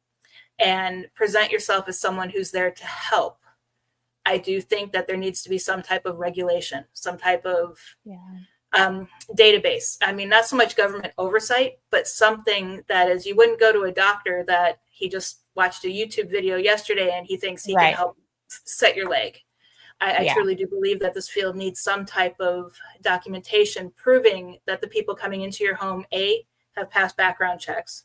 and present yourself as someone who's there to help, I do think that there needs to be some type of regulation, some type of database. I mean, not so much government oversight, but something that is, you wouldn't go to a doctor that he just watched a YouTube video yesterday and he thinks he can help set your leg. I truly do believe that this field needs some type of documentation proving that the people coming into your home, A, have passed background checks.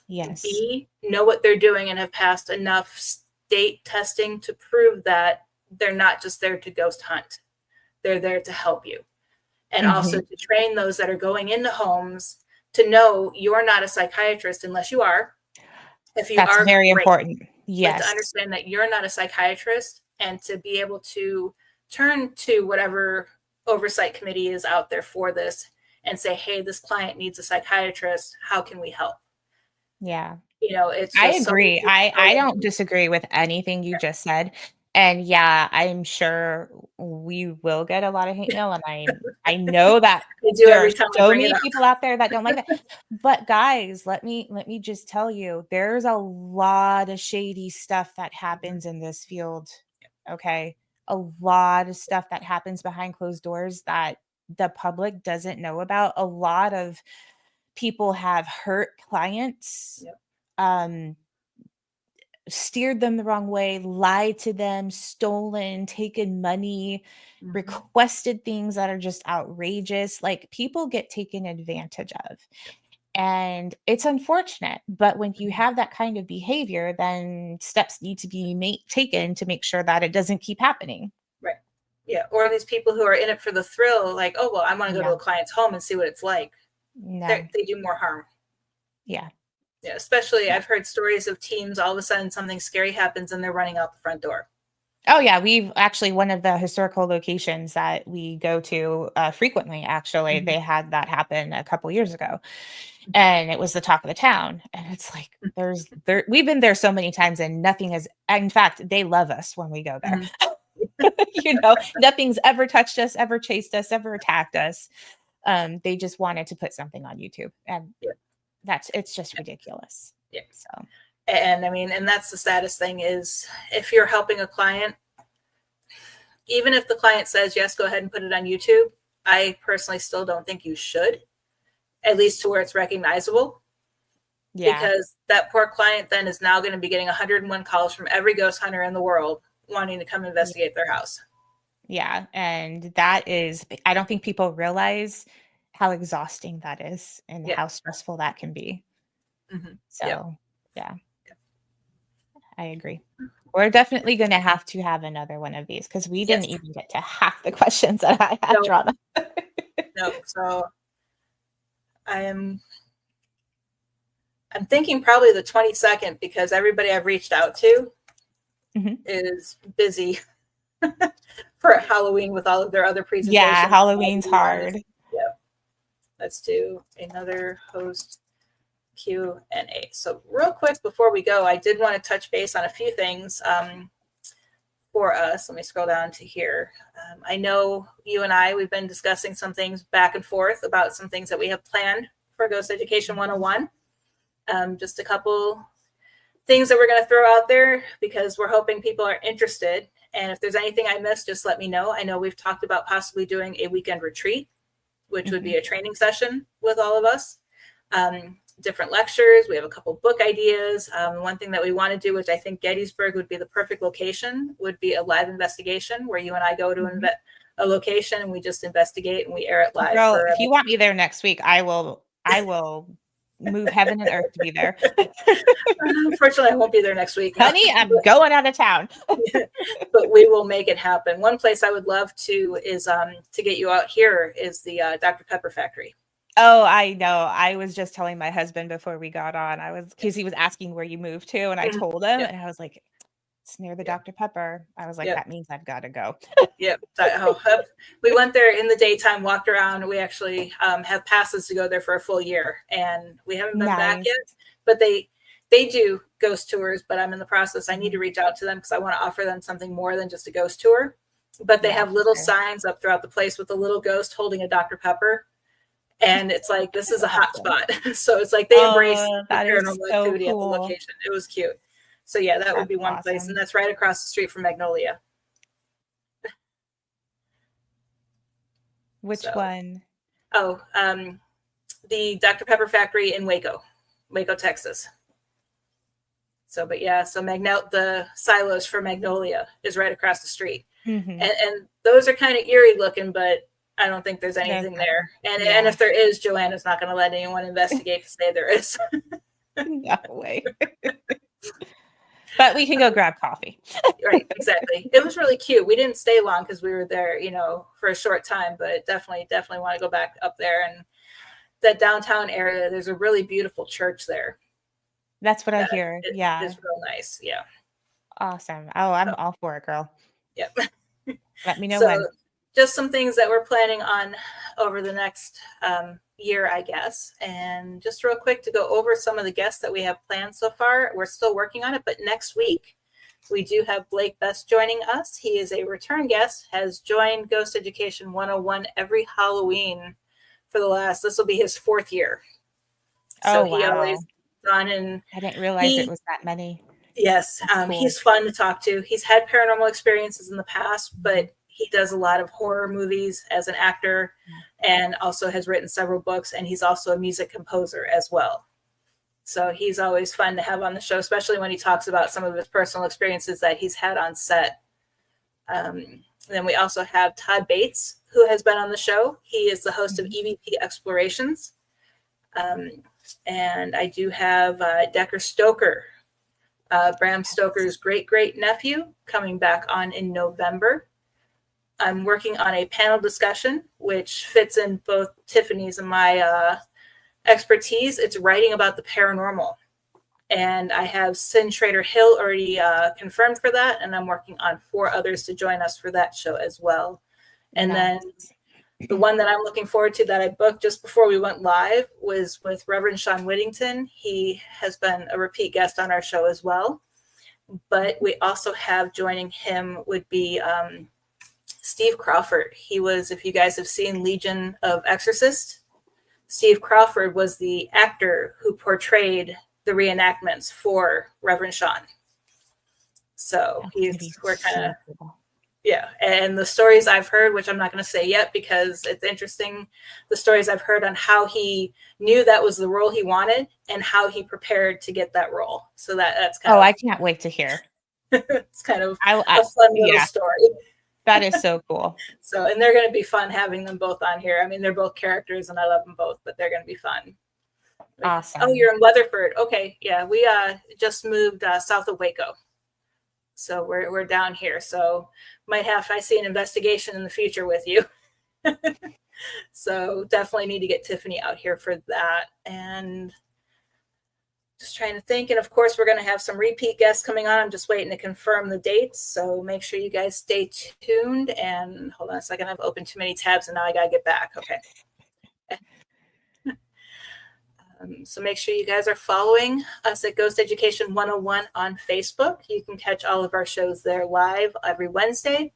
Yes. B, know what they're doing and have passed enough state testing to prove that they're not just there to ghost hunt. They're there to help you. And also to train those that are going into homes to know you're not a psychiatrist unless you are. If you That's are, very great. important. Yes. But to understand that you're not a psychiatrist and to be able to turn to whatever oversight committee is out there for this and say, hey, this client needs a psychiatrist. How can we help? Yeah. You know, it's I agree. I don't disagree with anything you just said. And yeah, I'm sure we will get a lot of hate mail. And I know that there are so many people out there that don't like that. But guys, let me just tell you, there's a lot of shady stuff that happens in this field. Okay. A lot of stuff that happens behind closed doors that the public doesn't know about. A lot of people have hurt clients. Steered them the wrong way, lied to them, stolen, taken money, requested things that are just outrageous. Like, people get taken advantage of. And it's unfortunate. But when you have that kind of behavior, then steps need to be taken to make sure that it doesn't keep happening. Right. Yeah. Or these people who are in it for the thrill, like, oh, well, I want to go to a client's home and see what it's like. No. They do more harm. Yeah. Yeah, especially I've heard stories of teams, all of a sudden something scary happens and they're running out the front door. Oh yeah, we've actually, one of the historical locations that we go to frequently, actually, they had that happen a couple years ago. And it was the talk of the town. And it's like, we've been there so many times and nothing has, in fact, they love us when we go there. You know, nothing's ever touched us, ever chased us, ever attacked us. They just wanted to put something on YouTube. And it's just ridiculous. Yeah. So, and I mean, and that's the saddest thing is, if you're helping a client, even if the client says, yes, go ahead and put it on YouTube, I personally still don't think you should, at least to where it's recognizable. Yeah. Because that poor client then is now going to be getting 101 calls from every ghost hunter in the world wanting to come investigate their house. Yeah. And that is, I don't think people realize how exhausting that is and how stressful that can be. So, yeah, I agree. We're definitely going to have another one of these because we didn't even get to half the questions that I had drawn up. No, so I'm thinking probably the 22nd because everybody I've reached out to is busy for Halloween with all of their other presentations. Yeah, Halloween's hard. Yeah. Let's do another host Q&A. So real quick before we go, I did want to touch base on a few things for us. Let me scroll down to here. I know you and I, we've been discussing some things back and forth about some things that we have planned for Ghost Education 101. Just a couple things that we're going to throw out there because we're hoping people are interested. And if there's anything I missed, just let me know. I know we've talked about possibly doing a weekend retreat, which would be a training session with all of us. Different lectures. We have a couple book ideas. One thing that we want to do, which I think Gettysburg would be the perfect location, would be a live investigation where you and I go to a location and we just investigate and we air it live. Girl, if you want me there next week, I will move heaven and earth to be there. Unfortunately, I won't be there next week. No. Honey, I'm going out of town. But we will make it happen. One place I would love to is to get you out here is the Dr. Pepper factory. Oh, I know. I was just telling my husband before we got on, because he was asking where you moved to, and I Mhm. told him, Yep. and I was like, it's near the Yep. Dr. Pepper. I was like, Yep. that means I've got to go. Yep. We went there in the daytime, walked around. We actually have passes to go there for a full year, and we haven't been back Nice. yet. But they do ghost tours, but I'm in the process. I need to reach out to them because I want to offer them something more than just a ghost tour. But they have little signs up throughout the place with a little ghost holding a Dr. Pepper. And it's like, this is a hot spot. So it's like they embrace the that is paranormal so activity at the cool. location. It was cute. So yeah, that would be one place. awesome. And that's right across the street from Magnolia. Which one? Oh, the Dr. Pepper factory in Waco, Texas. So, but yeah, so the silos for Magnolia is right across the street. Mhm. And those are kind of eerie looking, but I don't think there's anything there. And if there is, Joanna's not going to let anyone investigate to say there is. No way. But we can go grab coffee. Right, exactly. It was really cute. We didn't stay long because we were there, for a short time, but definitely want to go back up there. And that downtown area, there's a really beautiful church there. That's what I hear. Yeah. It's real nice. Yeah. Awesome. Oh, I'm all for it, girl. Yep. Let me know when. Just some things that we're planning on over the next year, I guess. And just real quick to go over some of the guests that we have planned so far. We're still working on it, but next week we do have Blake Best joining us. He is a return guest, has joined Ghost Education 101 every Halloween for this will be his 4th year. So he always gone and I didn't realize it was that many. Yes. Cool. He's fun to talk to. He's had paranormal experiences in the past, but he does a lot of horror movies as an actor and also has written several books. And he's also a music composer as well. So he's always fun to have on the show, especially when he talks about some of his personal experiences that he's had on set. Then we also have Todd Bates, who has been on the show. He is the host of EVP Explorations. And I do have Decker Stoker, Bram Stoker's great nephew, coming back on in November. I'm working on a panel discussion, which fits in both Tiffany's and my expertise. It's writing about the paranormal. And I have Sin Schrader Hill already confirmed for that. And I'm working on 4 others to join us for that show as well. And then the one that I'm looking forward to that I booked just before we went live was with Reverend Sean Whittington. He has been a repeat guest on our show as well. But we also have joining him would be Steve Crawford. He was, if you guys have seen Legion of Exorcists, Steve Crawford was the actor who portrayed the reenactments for Reverend Sean. So we're kind of cool. Yeah, and the stories I've heard, which I'm not going to say yet because it's interesting, the stories I've heard on how he knew that was the role he wanted and how he prepared to get that role. So that's kind of... I can't wait to hear. It's kind of a fun little story. That is so cool. So, and they're going to be fun having them both on here. I mean, they're both characters and I love them both, but they're going to be fun. Awesome. Oh, you're in Weatherford. Okay. Yeah, we just moved south of Waco. So we're down here. So I see an investigation in the future with you. So definitely need to get Tiffany out here for that. And just trying to think. And of course, we're going to have some repeat guests coming on. I'm just waiting to confirm the dates. So make sure you guys stay tuned. And hold on a second. I've opened too many tabs and now I got to get back. Okay. So make sure you guys are following us at Ghost Education 101 on Facebook. You can catch all of our shows there live every Wednesday.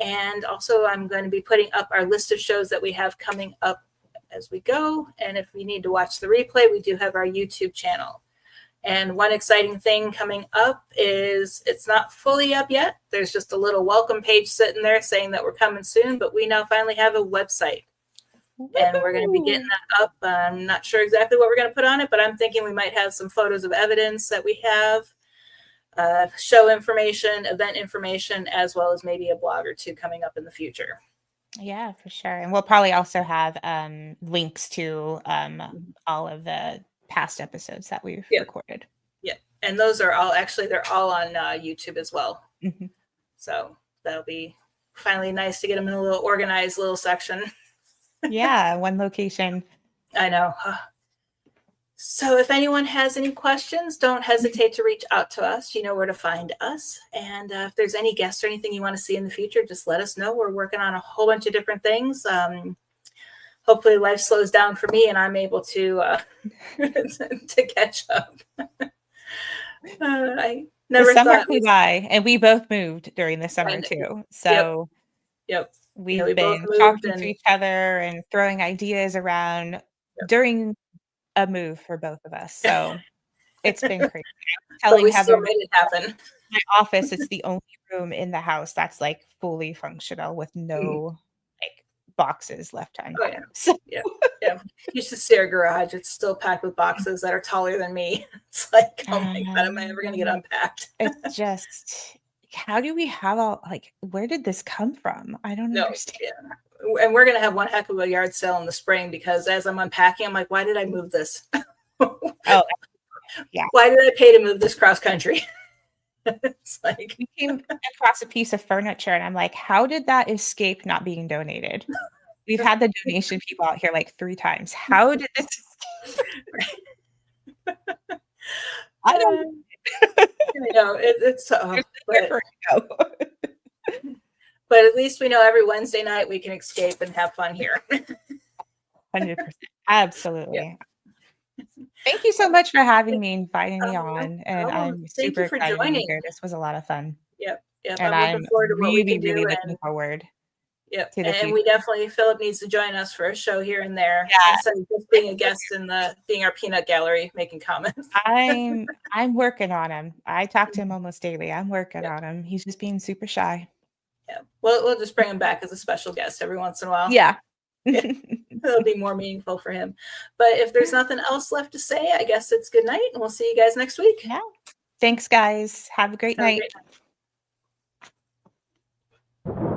And also I'm going to be putting up our list of shows that we have coming up as we go. And if you need to watch the replay, we do have our YouTube channel. And one exciting thing coming up is it's not fully up yet. There's just a little welcome page sitting there saying that we're coming soon, but we now finally have a website. And we're going to be getting that up. I'm not sure exactly what we're going to put on it, but I'm thinking we might have some photos of evidence that we have, show information, event information, as well as maybe a blog or 2 coming up in the future. Yeah, for sure. And we'll probably also have links to all of the past episodes that we've Yeah. recorded. Yeah. And those are all actually, they're all on YouTube as well. Mhm. So that'll be finally nice to get them in a little organized little section. Yeah, one location. I know. So if anyone has any questions, don't hesitate to reach out to us. You know where to find us. And if there's any guests or anything you want to see in the future, just let us know. We're working on a whole bunch of different things. Hopefully life slows down for me and I'm able to to catch up. I The never summer thought. flew by, and we both moved during the summer And, too. yep, So yep. Yeah, we've we both been moved talking to and each other and throwing ideas around yep. during a move for both of us. So it's been crazy. But Telling we still Heather made it happen. my office, it's the only room in the house that's like fully functional with no like boxes left Oh yeah. unpacked. So Yeah. Yeah. You should see our garage. It's still packed with boxes that are taller than me. It's like, oh my God, am I ever gonna get unpacked? it's just how do we have all like where did this come from? I don't No, understand. yeah. And we're gonna have one heck of a yard sale in the spring because as I'm unpacking, I'm like, why did I move this? Oh yeah. Why did I pay to move this cross country? It's like We came across a piece of furniture and I'm like, how did that escape not being donated? We've had the donation people out here like 3 times. How did this I don't you know, it's there's nowhere for it to go. but at least we know every Wednesday night we can escape and have fun here. 100%. Yeah. Absolutely. Thank you so much for having me, inviting me No on, and problem. I'm Thank super you for excited to be joining. here. This was a lot of fun, Yep. Yep. and I'm looking I'm forward to what we really, can do. really looking And forward yep. to the And future. we definitely, Philip needs to join us for a show here and there Yeah, instead of just being a guest in being our peanut gallery making comments. I'm working on him. I talk to him almost daily. I'm working Yep. on him. He's just being super shy. Yeah. We'll just bring him back as a special guest every once in a while. Yeah. Yeah. It'll be more meaningful for him. But if there's nothing else left to say, I guess it's good night and we'll see you guys next week. Yeah. Thanks, guys. Have a great Have a night. great night.